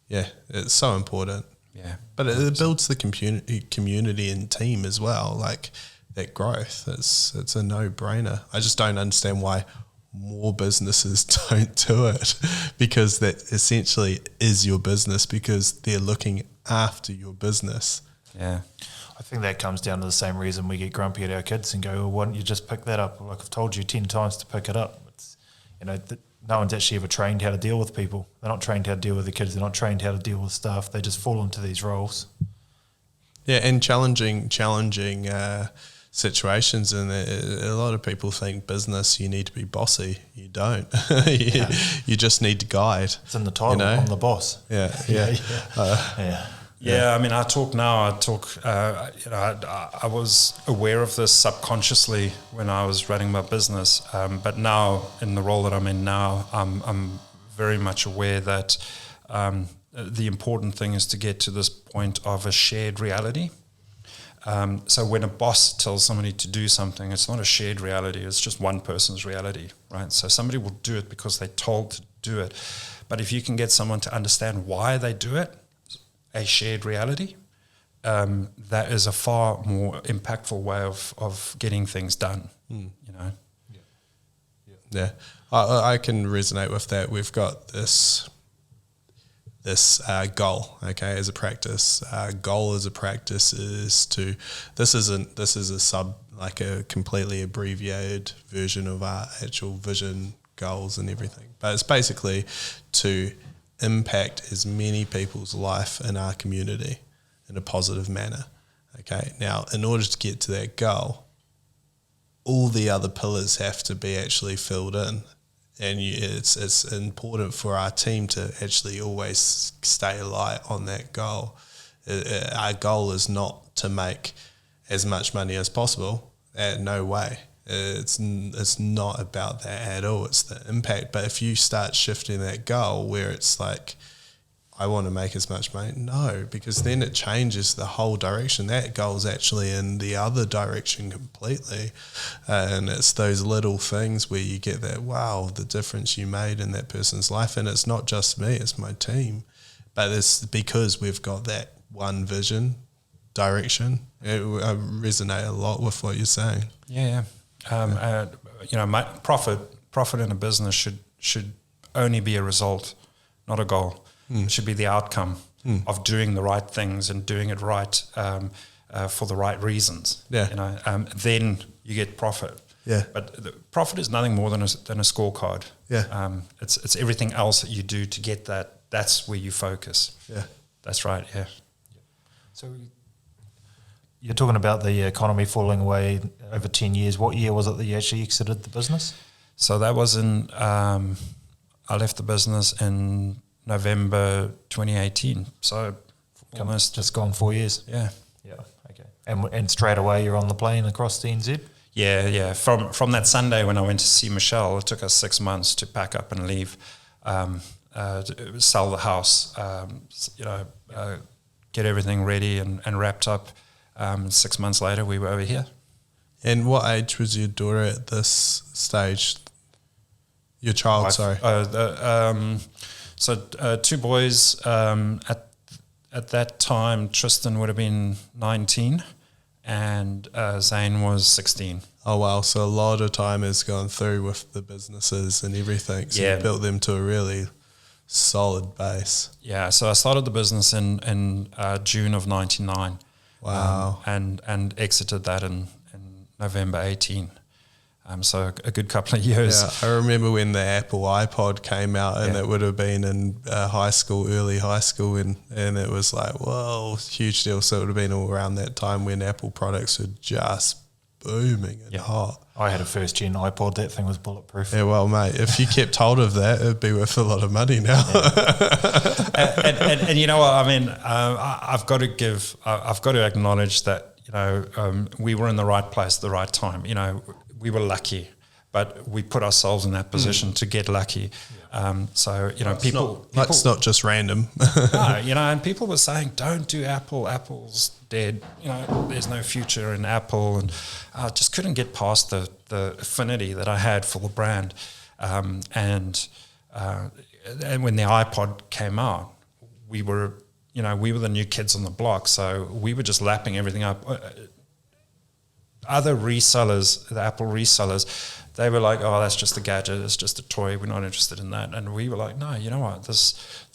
yeah, it's so important. Yeah, but it builds the community and team as well. Like, that growth. It's a no-brainer. I just don't understand why more businesses don't do it, because that essentially is your business, because they're looking after your business. Yeah. I think that comes down to the same reason we get grumpy at our kids and go, well, why don't you just pick that up? Like I've told you 10 times to pick it up. It's, no one's actually ever trained how to deal with people. They're not trained how to deal with the kids. They're not trained how to deal with staff. They just fall into these roles. Yeah, and challenging situations. And a lot of people think business, you need to be bossy. You don't. You just need to guide. It's in the title. I'm the boss. Yeah. Yeah, I mean, I was aware of this subconsciously when I was running my business, but now in the role that I'm in now, I'm very much aware that the important thing is to get to this point of a shared reality. So when a boss tells somebody to do something, it's not a shared reality, it's just one person's reality, right? So somebody will do it because they're told to do it. But if you can get someone to understand why they do it, a shared reality, that is a far more impactful way of getting things done, Yeah, I can resonate with that. We've got this goal, okay, as a practice. Goal as a practice is to, this is a completely abbreviated version of our actual vision, goals and everything. But it's basically to impact as many people's life in our community in a positive manner. Okay, now in order to get to that goal, all the other pillars have to be actually filled in, and it's important for our team to actually always stay alight on that goal. Our goal is not to make as much money as possible. No way. It's not about that at all. It's the impact. But if you start shifting that goal where it's like, I want to make as much money, no, because then it changes the whole direction. That goal's actually in the other direction completely. And it's those little things where you get that, wow, the difference you made in that person's life. And it's not just me, it's my team. But it's because we've got that one vision, direction. I resonate a lot with what you're saying. Yeah. My profit in a business should only be a result, not a goal. It should be the outcome of doing the right things and doing it right for the right reasons. Yeah. Then you get profit. Yeah. But the profit is nothing more than a scorecard. Yeah. It's everything else that you do to get that. That's where you focus. Yeah. That's right. Yeah. So you're talking about the economy falling away over 10 years. What year was it that you actually exited the business? So that was I left the business in November 2018. So almost just gone 4 years. Yeah. Yeah. Okay. And straight away you're on the plane across the NZ? Yeah. From that Sunday when I went to see Michelle, it took us 6 months to pack up and leave, sell the house, get everything ready and wrapped up. 6 months later, we were over here. And what age was your daughter at this stage? Your child, sorry. Two boys. At that time, Tristan would have been 19 and Zane was 16. Oh, wow. So a lot of time has gone through with the businesses and everything. So you built them to a really solid base. Yeah. So I started the business in June of 99. Wow. And exited that in November 18. So a good couple of years. Yeah, I remember when the Apple iPod came out, and it would have been in early high school, and it was like, whoa, huge deal. So it would have been all around that time when Apple products were just booming and hot. I had a first gen iPod. That thing was bulletproof. Yeah, well, mate, if you kept hold of that, it'd be worth a lot of money now. And you know what I mean? I've got to acknowledge that we were in the right place at the right time. We were lucky, but we put ourselves in that position to get lucky. People. It's not just random. No, and people were saying, don't do Apple. Apple's dead. There's no future in Apple. And I just couldn't get past the affinity that I had for the brand. And when the iPod came out, we were the new kids on the block. So we were just lapping everything up. other resellers, the Apple resellers, they were like, oh, that's just a gadget, it's just a toy, we're not interested in that. And we were like, no, you know what, this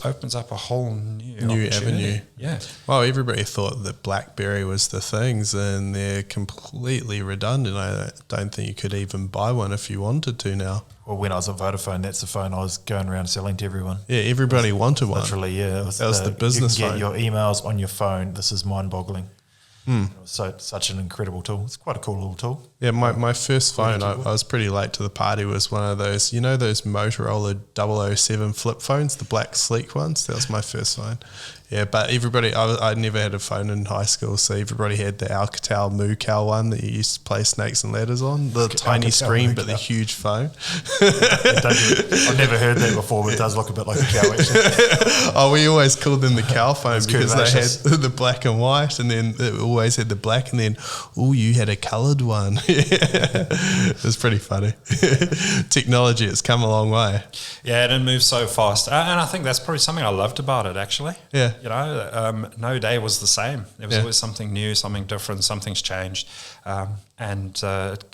opens up a whole new avenue. Yeah. Well, everybody thought that BlackBerry was the things, and they're completely redundant. I don't think you could even buy one if you wanted to now. Well, when I was at Vodafone, that's the phone I was going around selling to everyone. Yeah, everybody wanted one. Literally, yeah. That was the business you can phone. get your emails on your phone. This is mind-boggling. It was such an incredible tool. It's quite a cool little tool. Yeah, my first phone, I was pretty late to the party, was one of those, you know, those Motorola 007 flip phones, the black sleek ones? That was my first phone. Yeah, but everybody, I never had a phone in high school, so everybody had the Alcatel Moo Cow one that you used to play snakes and ladders on, the tiny screen but the huge phone. I've never heard that before, but it does look a bit like a cow, actually. Oh, we always called them the cow phone because curvaceous. they had the black and white, and then it always had the black, and then, oh, you had a coloured one. It was pretty funny. Technology, it's come a long way. Yeah, it didn't move so fast. And I think that's probably something I loved about it, actually. Yeah. You know, no day was the same. There was always something new, something different, something's changed. And it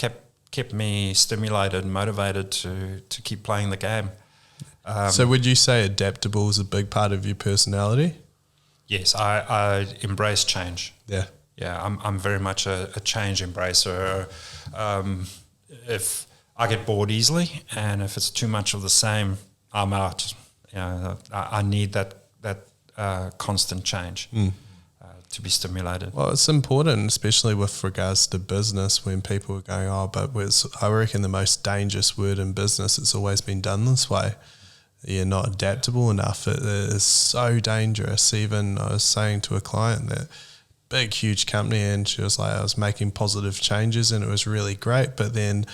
kept me stimulated and motivated to keep playing the game. So would you say adaptable is a big part of your personality? Yes, I embrace change. Yeah. Yeah, I'm very much a change embracer. If I get bored easily, and if it's too much of the same, I'm out. You know, I need that constant change to be stimulated. Well, it's important, especially with regards to business, when people are going, oh, but I reckon the most dangerous word in business, it's always been done this way. You're not adaptable enough. It is so dangerous. Even I was saying to a client that big, huge company, and she was like, I was making positive changes and it was really great. But then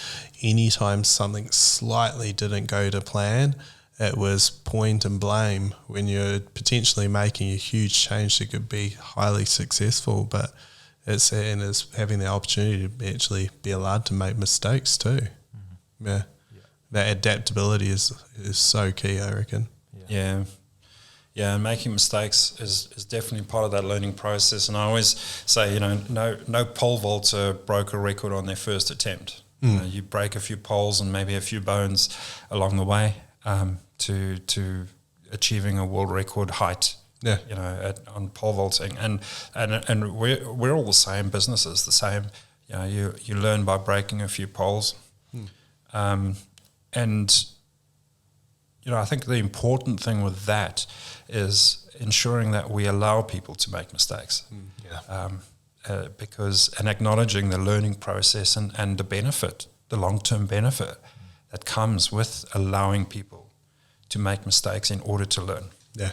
anytime something slightly didn't go to plan, it was point and blame when you're potentially making a huge change that could be highly successful. But it's having the opportunity to actually be allowed to make mistakes too. Yeah. That adaptability is so key, I reckon. Yeah. Yeah, and making mistakes is definitely part of that learning process. And I always say, you know, no pole vaulter broke a record on their first attempt. You know, you break a few poles and maybe a few bones along the way to achieving a world record height. Yeah, you know, on pole vaulting, and we're all the same. Businesses the same. You know, you learn by breaking a few poles, and you know, I think the important thing with that is ensuring that we allow people to make mistakes. Because acknowledging the learning process and the benefit, the long-term benefit that comes with allowing people to make mistakes in order to learn. Yeah.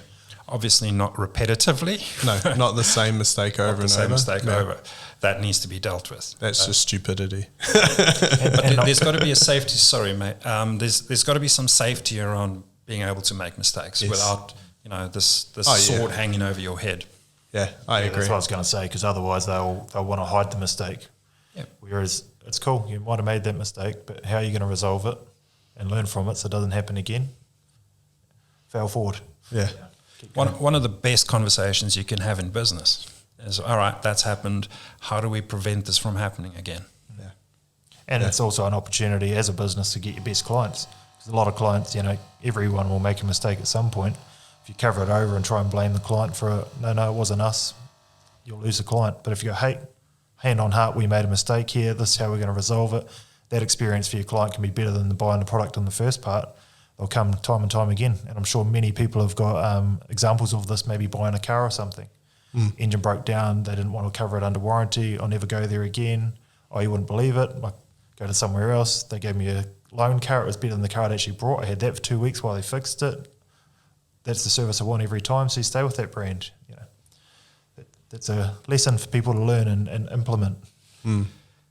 Obviously not repetitively. No, not the same mistake over and over. The same mistake over. That needs to be dealt with. That's just stupidity. But there's got to be a safety, sorry mate, there's got to be some safety around being able to make mistakes without, you know, this sword hanging over your head. Yeah, I agree. That's what I was going to say, because otherwise they'll want to hide the mistake. Yep. Whereas it's cool, you might have made that mistake, but how are you going to resolve it and learn from it so it doesn't happen again? Fail forward. Yeah. One of the best conversations you can have in business is, all right, that's happened. How do we prevent this from happening again? Yeah. And it's also an opportunity as a business to get your best clients. Because a lot of clients, you know, everyone will make a mistake at some point. If you cover it over and try and blame the client for it, no, it wasn't us, you'll lose the client. But if you go, hey, hand on heart, we made a mistake here, this is how we're going to resolve it, that experience for your client can be better than buying the product in the first part. They'll come time and time again. And I'm sure many people have got examples of this, maybe buying a car or something. Engine broke down, they didn't want to cover it under warranty, I'll never go there again. Oh, you wouldn't believe it, I go to somewhere else, they gave me a loan car, it was better than the car I'd actually brought. I had that for 2 weeks while they fixed it. That's the service I want every time, so you stay with that brand. You know, that's a lesson for people to learn and implement.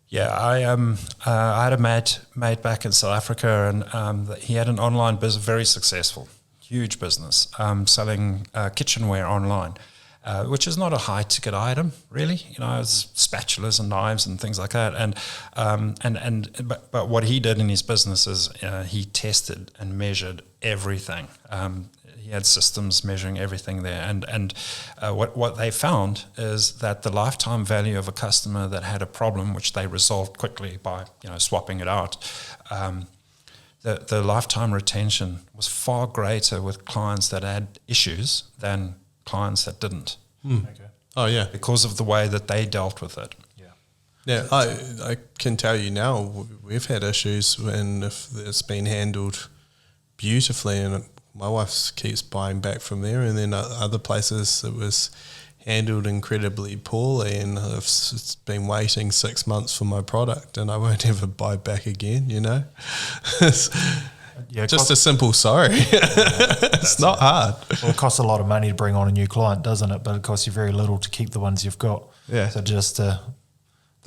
Yeah, I had a mate back in South Africa, and he had an online business, very successful, huge business, selling kitchenware online, which is not a high ticket item, really. You know, it's spatulas and knives and things like that. But what he did in his business is he tested and measured everything. he had systems measuring everything there. And what they found is that the lifetime value of a customer that had a problem, which they resolved quickly by swapping it out, the lifetime retention was far greater with clients that had issues than clients that didn't. Okay. Oh, yeah. Because of the way that they dealt with it. Yeah, I can tell you now, we've had issues when if it's been handled beautifully, and my wife keeps buying back from there, and then other places it was handled incredibly poorly, and I've been waiting 6 months for my product, and I won't ever buy back again, It's just a simple sorry. It's not hard. Well, it costs a lot of money to bring on a new client, doesn't it? But it costs you very little to keep the ones you've got. Yeah. So just the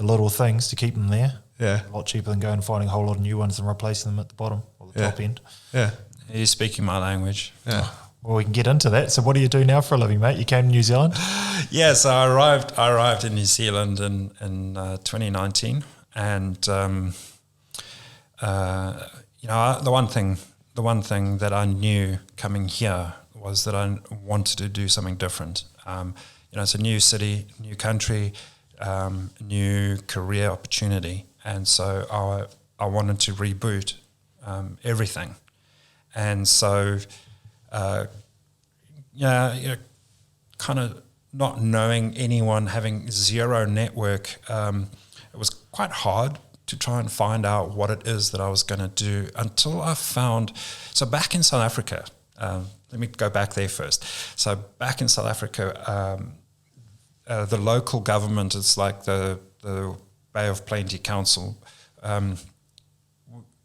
little things to keep them there. Yeah. A lot cheaper than going and finding a whole lot of new ones and replacing them at the bottom or the top end. Yeah. You're speaking my language. Yeah. Well, we can get into that. So what do you do now for a living, mate? You came to New Zealand? Yeah, so I arrived in New Zealand in 2019, and the one thing that I knew coming here was that I wanted to do something different. It's a new city, new country, new career opportunity, and so I wanted to reboot everything, and so kind of not knowing anyone, having zero network, it was quite hard to try and find out what it is that I was going to do until I found. So back in South Africa, let me go back there first. So back in South Africa, the local government, it's like the Bay of Plenty Council,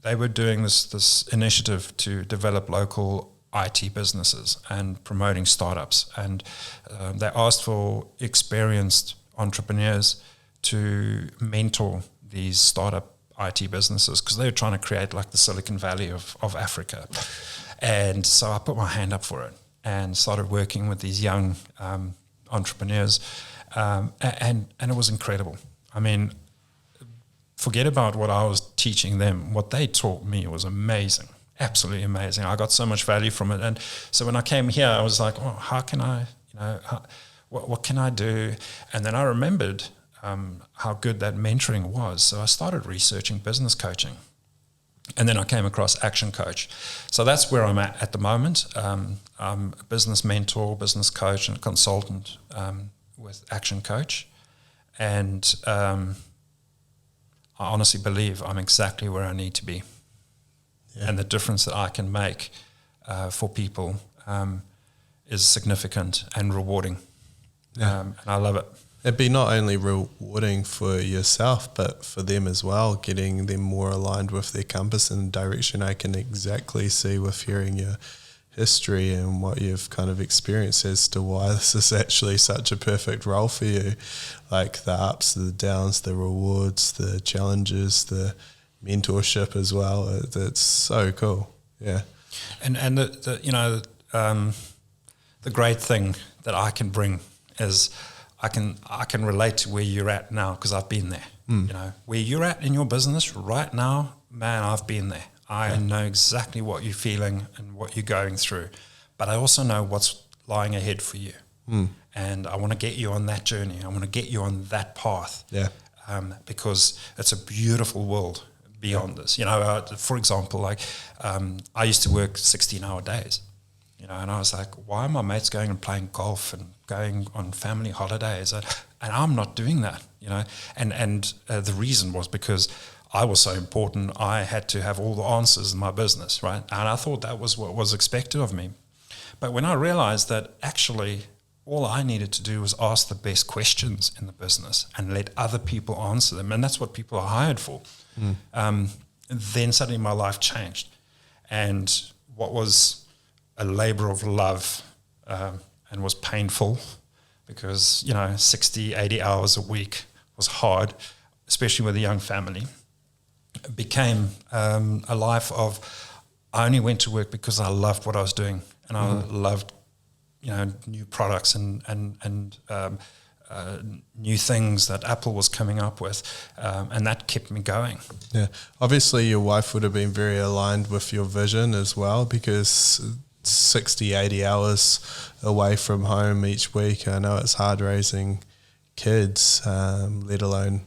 they were doing this initiative to develop local IT businesses and promoting startups. And they asked for experienced entrepreneurs to mentor these startup IT businesses because they were trying to create like the Silicon Valley of Africa. And so I put my hand up for it and started working with these young entrepreneurs. And it was incredible. I mean, forget about what I was teaching them. What they taught me was amazing, absolutely amazing. I got so much value from it. And so when I came here, I was like, oh, how can I, what can I do? And then I remembered how good that mentoring was. So I started researching business coaching. And then I came across Action Coach. So that's where I'm at the moment. I'm a business mentor, business coach, and consultant with Action Coach. And I honestly believe I'm exactly where I need to be. Yeah. And the difference that I can make for people is significant and rewarding. Yeah. And I love it. It'd be not only rewarding for yourself, but for them as well, getting them more aligned with their compass and direction. I can exactly see with hearing your history and what you've kind of experienced as to why this is actually such a perfect role for you. Like the ups, the downs, the rewards, the challenges, the mentorship as well. It's so cool. Yeah. And the great thing that I can bring is I can relate to where you're at now because I've been there. Where you're at in your business right now, man, I've been there. I know exactly what you're feeling and what you're going through, but I also know what's lying ahead for you. And I want to get you on that journey. I want to get you on that path. Yeah. Because it's a beautiful world beyond this. For example, I used to work 16-hour days. And I was like, why are my mates going and playing golf and going on family holidays? And I'm not doing that, And the reason was because I was so important. I had to have all the answers in my business, right? And I thought that was what was expected of me. But when I realized that actually all I needed to do was ask the best questions in the business and let other people answer them, and that's what people are hired for, then suddenly my life changed. And what was a labor of love and was painful because, 60, 80 hours a week was hard, especially with a young family. It became a life of I only went to work because I loved what I was doing and I loved, new products and new things that Apple was coming up with, and that kept me going. Yeah, obviously your wife would have been very aligned with your vision as well because 60, 80 hours away from home each week. I know it's hard raising kids, let alone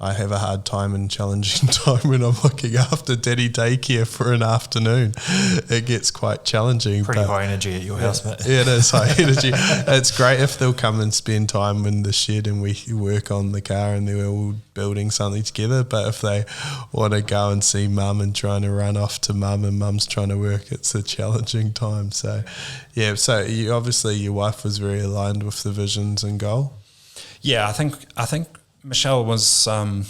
I have a hard time and challenging time when I'm looking after daddy daycare for an afternoon. It gets quite challenging. Pretty high energy at your house, mate. Yeah, it is high energy. It's great if they'll come and spend time in the shed and we work on the car and they're all building something together. But if they want to go and see mum and trying to run off to mum and mum's trying to work, it's a challenging time. So, yeah, so you, obviously your wife was very aligned with the visions and goal. Yeah, I think Michelle was, I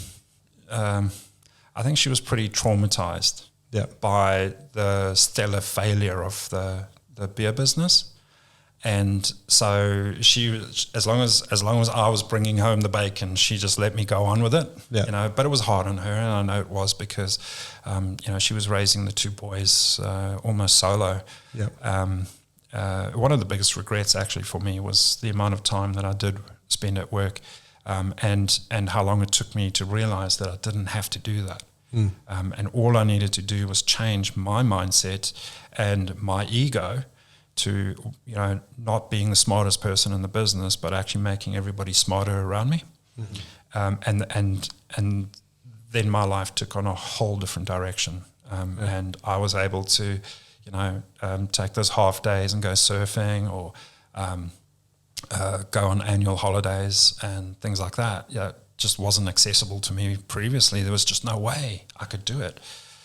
think she was pretty traumatized by the stellar failure of the beer business. And so she, as long as I was bringing home the bacon, she just let me go on with it, you know, but it was hard on her. And I know it was because, you know, she was raising the two boys almost solo. One of the biggest regrets actually for me was the amount of time that I did spend at work. And how long it took me to realize that I didn't have to do that. And all I needed to do was change my mindset and my ego to, you know, not being the smartest person in the business, but actually making everybody smarter around me. And then my life took on a whole different direction. And I was able to, you know, take those half days and go surfing or go on annual holidays and things like that. Yeah, it just wasn't accessible to me previously. There was just no way I could do it.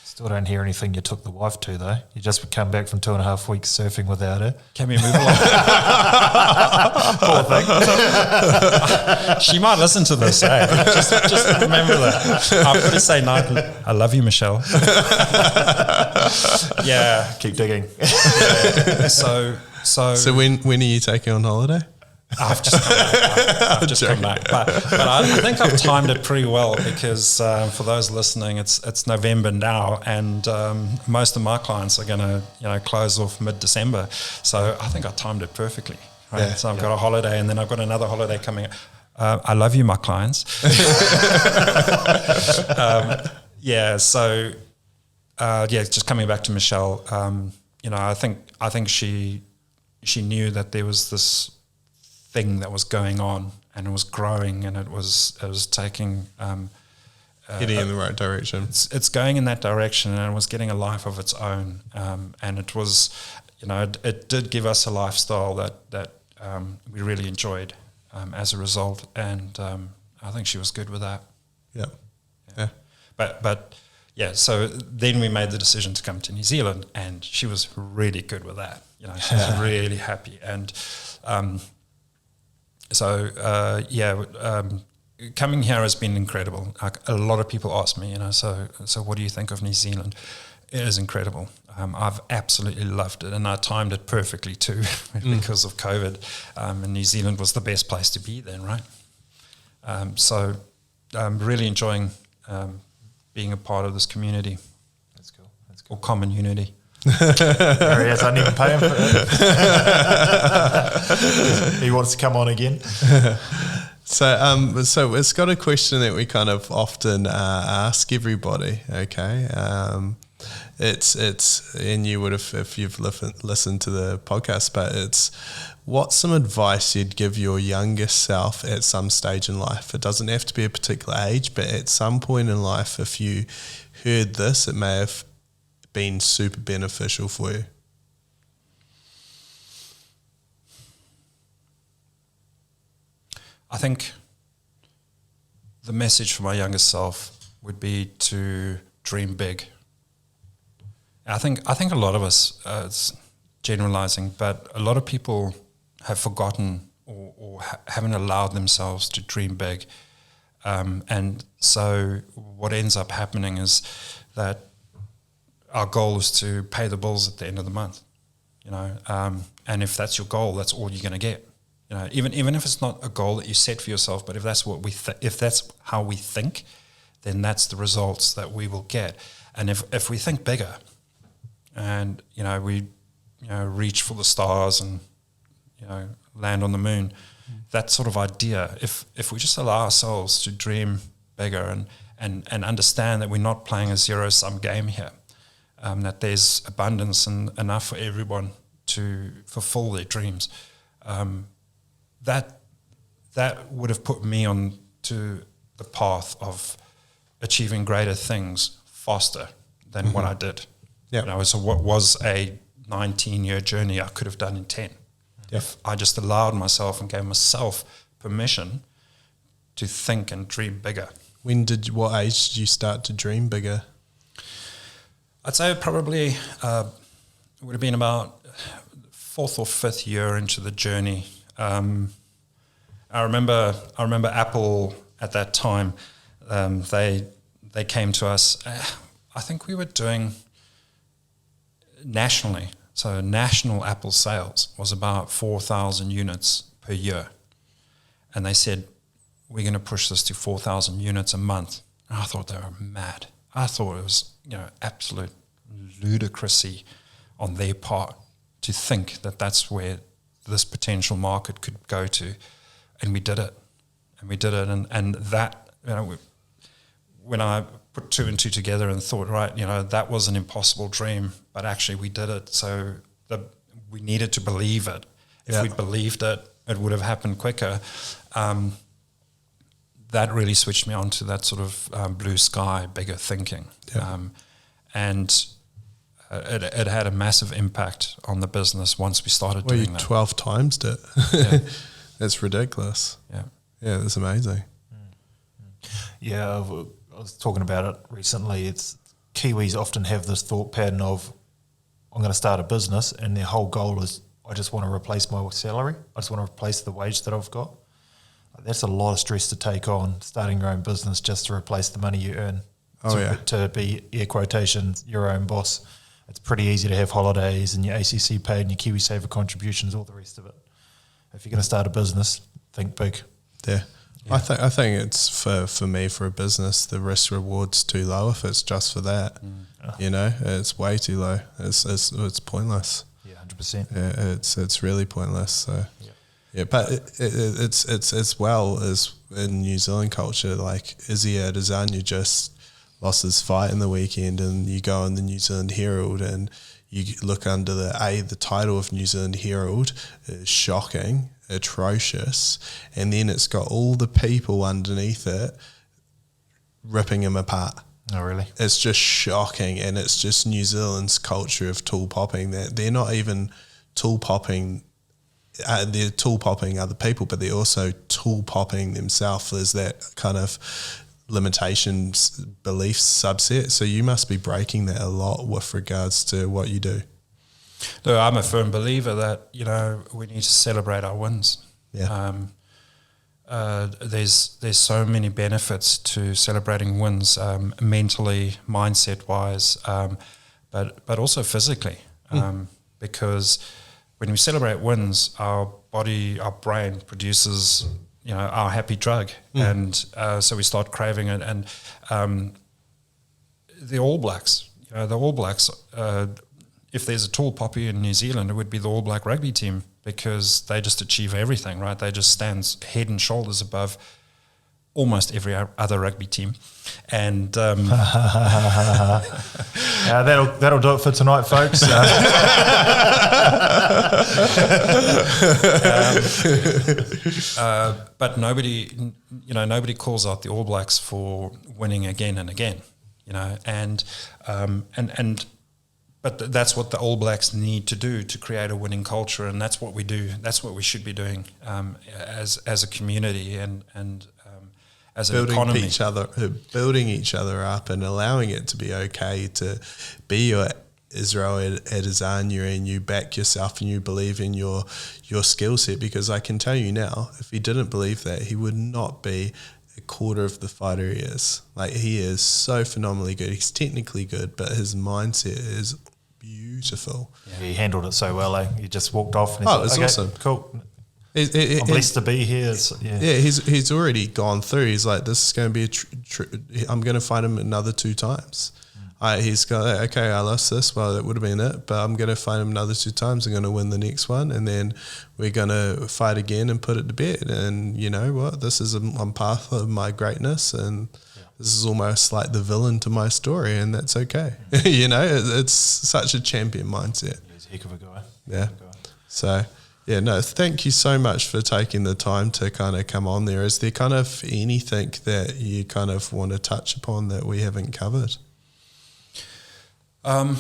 Still don't hear anything you took the wife to, though. You just come back from 2.5 weeks surfing without her. Can we move along? Poor thing. She might listen to this, eh? Just remember that. I'm going to say I love you, Michelle. Yeah. Keep digging. Yeah. So when are you taking on holiday? I've just come back. But I think I've timed it pretty well because for those listening, it's November now, and most of my clients are going to close off mid-December. So I think I timed it perfectly. Right? Yeah, so I've got a holiday, and then I've got another holiday coming up. I love you, my clients. Just coming back to Michelle, I think she knew that there was this thing that was going on, and it was growing, and it was taking heading in the right direction. It's going in that direction, and it was getting a life of its own, and it was, it did give us a lifestyle that we really enjoyed as a result, and I think she was good with that. Yeah. But so then we made the decision to come to New Zealand, and she was really good with that. She was really happy, and coming here has been incredible. A lot of people ask me, so what do you think of New Zealand? It is incredible. I've absolutely loved it, and I timed it perfectly too because of COVID. And New Zealand was the best place to be then, right? So I'm really enjoying being a part of this community. That's cool. Or common unity. There he is. I didn't even pay him for it. He wants to come on again. So it's got a question that we kind of often ask everybody. Okay, it's and you would have if you've listened to the podcast, but it's what's some advice you'd give your younger self at some stage in life? It doesn't have to be a particular age, but at some point in life, if you heard this, it may have been super beneficial for you. I think the message for my younger self would be to dream big. I think a lot of us, it's generalizing, but a lot of people have forgotten or haven't allowed themselves to dream big. And so what ends up happening is that our goal is to pay the bills at the end of the month, and if that's your goal, that's all you're going to get. Even if it's not a goal that you set for yourself, but if that's what if that's how we think, then that's the results that we will get. And if we think bigger, and we reach for the stars and land on the moon, that sort of idea. If we just allow ourselves to dream bigger and understand that we're not playing a zero-sum game here, that there's abundance and enough for everyone to fulfill their dreams, that would have put me on to the path of achieving greater things faster than what I did. Yeah. You know, so what was a 19-year journey I could have done in 10 if I just allowed myself and gave myself permission to think and dream bigger. What age did you start to dream bigger? I'd say probably it would have been about 4th or 5th year into the journey. I remember Apple at that time. They came to us. I think we were doing nationally. So national Apple sales was about 4,000 units per year, and they said, we're going to push this to 4,000 units a month. And I thought they were mad. I thought it was, absolute ludicrousy on their part to think that that's where this potential market could go to. And we did it. And that, when I put 2 and 2 together and thought, right, that was an impossible dream, but actually we did it. So we needed to believe it. If we'd believed it, it would have happened quicker. That really switched me on to that sort of blue sky, bigger thinking. Yeah. And it had a massive impact on the business once we started doing that. 12 times it. Yeah. That's ridiculous. Yeah. Yeah, that's amazing. Yeah, I was talking about it recently. It's Kiwis often have this thought pattern of, I'm going to start a business, and their whole goal is, I just want to replace my salary. I just want to replace the wage that I've got. That's a lot of stress to take on, starting your own business just to replace the money you earn. To be, air quotations, your own boss. It's pretty easy to have holidays and your ACC paid and your KiwiSaver contributions, all the rest of it. If you're going to start a business, think big. Yeah. I think it's for me, for a business, the risk reward's too low if it's just for that. It's way too low. It's pointless. Yeah, 100%. Yeah, it's really pointless. So but it's as well as in New Zealand culture, like Izzy Adesanya just lost his fight in the weekend, and you go in the New Zealand Herald and you look under the title of New Zealand Herald is shocking, atrocious, and then it's got all the people underneath it ripping him apart. Oh, really? It's just shocking, and it's just New Zealand's culture of tool popping. That they're not even tool popping. They're tool popping other people, but they're also tool popping themselves. There's that kind of limitations belief subset. So you must be breaking that a lot with regards to what you do. Look, I'm a firm believer that we need to celebrate our wins. Yeah. There's so many benefits to celebrating wins, mentally, mindset wise, but also physically, because when we celebrate wins, our body, our brain produces our happy drug, and so we start craving it. And the All Blacks, if there's a tall poppy in New Zealand, it would be the All Black rugby team, because they just achieve everything, right? They just stand head and shoulders above almost every other rugby team. And that'll do it for tonight, folks. But nobody calls out the All Blacks for winning again and again, but that's what the All Blacks need to do to create a winning culture, and that's what we do. That's what we should be doing as a community and as an economy. Building each other up and allowing it to be okay to be your Israel Adesanya, and you back yourself and you believe in your skill set, because I can tell you now, if he didn't believe that, he would not be a quarter of the fighter he is. Like, he is so phenomenally good. He's technically good, but his mindset is beautiful. Yeah, he handled it so well, eh? He just walked off and it was awesome. Cool. I'm blessed to be here. He's already gone through. He's like, this is going to be I'm going to fight him another 2 times. He's got, okay, I lost this. Well, that would have been it, but I'm going to fight him another 2 times. I'm going to win the next one, and then we're going to fight again and put it to bed. And you know what? This is on path of my greatness, and this is almost like the villain to my story, and that's okay. It's such a champion mindset. He's He's a heck of a guy. Yeah. So, yeah, no, thank you so much for taking the time to kind of come on there. Is there kind of anything that you kind of want to touch upon that we haven't covered? You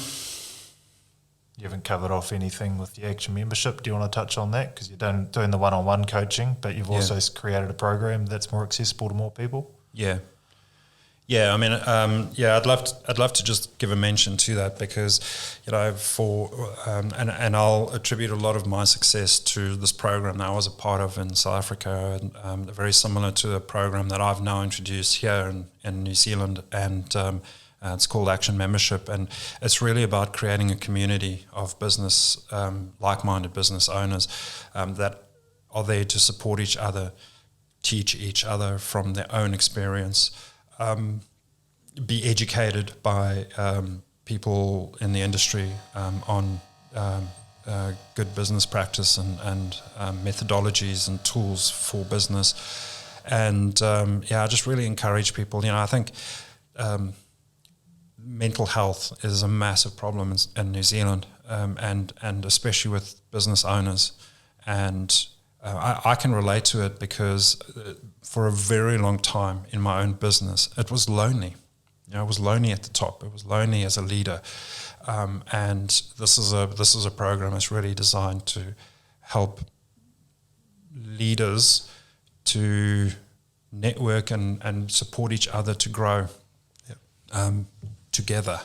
haven't covered off anything with the Action membership. Do you want to touch on that? Because you're doing the one-on-one coaching, but you've also created a program that's more accessible to more people. Yeah. Yeah, I mean, I'd love to just give a mention to that because, and I'll attribute a lot of my success to this program that I was a part of in South Africa, and very similar to the program that I've now introduced here in New Zealand, and it's called Action Membership, and it's really about creating a community of business, like-minded business owners that are there to support each other, teach each other from their own experience. Be educated by people in the industry on good business practice and methodologies and tools for business. And I just really encourage people. I think mental health is a massive problem in New Zealand, and especially with business owners. And I can relate to it because for a very long time in my own business, it was lonely. It was lonely at the top. It was lonely as a leader. And this is a program that's really designed to help leaders to network and support each other to grow together.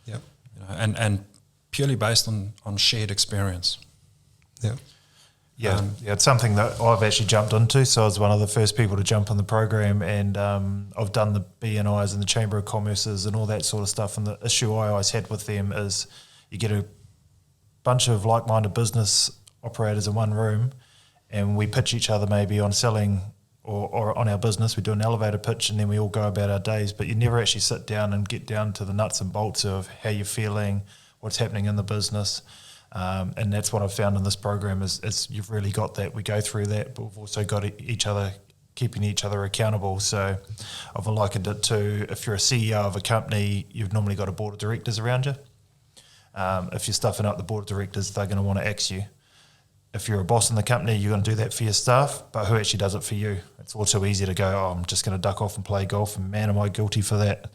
Yep. And purely based on shared experience. Yeah. Yeah, it's something that I've actually jumped into. So I was one of the first people to jump on the program, and I've done the BNIs and the Chamber of Commerce's and all that sort of stuff. And the issue I always had with them is you get a bunch of like-minded business operators in one room, and we pitch each other maybe on selling or on our business. We do an elevator pitch, and then we all go about our days. But you never actually sit down and get down to the nuts and bolts of how you're feeling, what's happening in the business. And that's what I've found in this program is you've really got that. We go through that, but we've also got each other, keeping each other accountable. So I've likened it to if you're a CEO of a company, you've normally got a board of directors around you. If you're stuffing up the board of directors, they're going to want to axe you. If you're a boss in the company, you're going to do that for your staff, but who actually does it for you? It's all too easy to go, I'm just going to duck off and play golf, and man, am I guilty for that.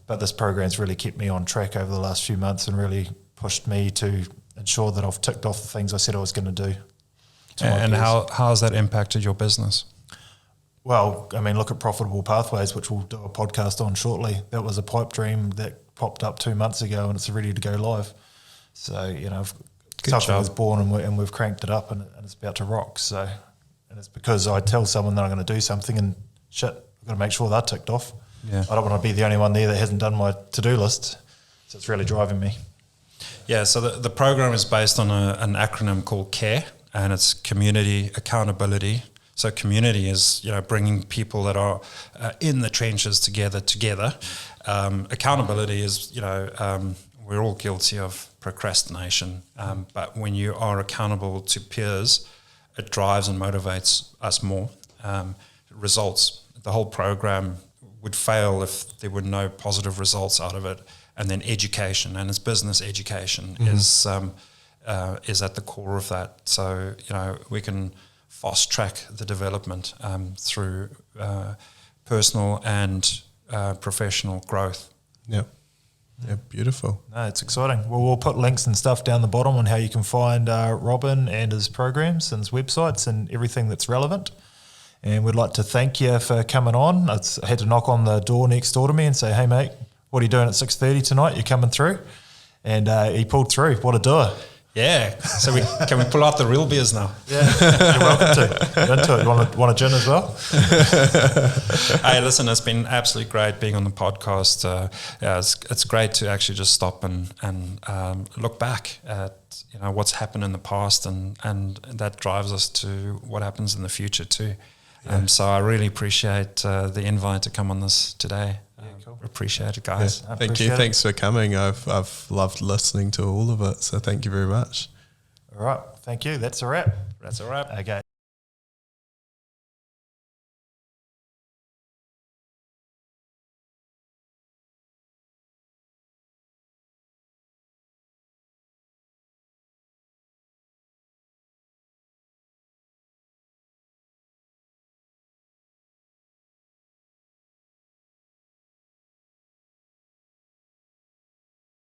But this program's really kept me on track over the last few months and really pushed me to ensure that I've ticked off the things I said I was going to do. And how has that impacted your business? Well, I mean, look at Profitable Pathways, which we'll do a podcast on shortly. That was a pipe dream that popped up 2 months ago, and it's ready to go live. So, something was born, and we've cranked it up, and it's about to rock. So, and it's because I tell someone that I'm going to do something, and shit, I've got to make sure they're ticked off. Yeah. I don't want to be the only one there that hasn't done my to-do list. So it's really driving me. Yeah, so the program is based on an acronym called CARE, and it's Community Accountability. So community is, bringing people that are in the trenches together. Accountability is, we're all guilty of procrastination, but when you are accountable to peers, it drives and motivates us more. Results, the whole program would fail if there were no positive results out of it. And then education, and it's business education is at the core of that. So, we can fast track the development through personal and professional growth. Yeah. Yeah, beautiful. No, it's exciting. Well, we'll put links and stuff down the bottom on how you can find Robin and his programs and his websites and everything that's relevant. And we'd like to thank you for coming on. I had to knock on the door next door to me and say, hey, mate, what are you doing at 6:30 tonight? You're coming through? And he pulled through. What a doer. Yeah. So can we pull out the real beers now? Yeah. You're welcome to. You're into it. You want a gin as well? Hey, listen, it's been absolutely great being on the podcast. It's great to actually just stop and look back at what's happened in the past, and that drives us to what happens in the future too. Yeah. So I really appreciate the invite to come on this today. Cool. Appreciate it, guys. Yeah, thank you. Thanks for coming. I've loved listening to all of it. So thank you very much. All right. Thank you. That's a wrap. That's a wrap. Okay.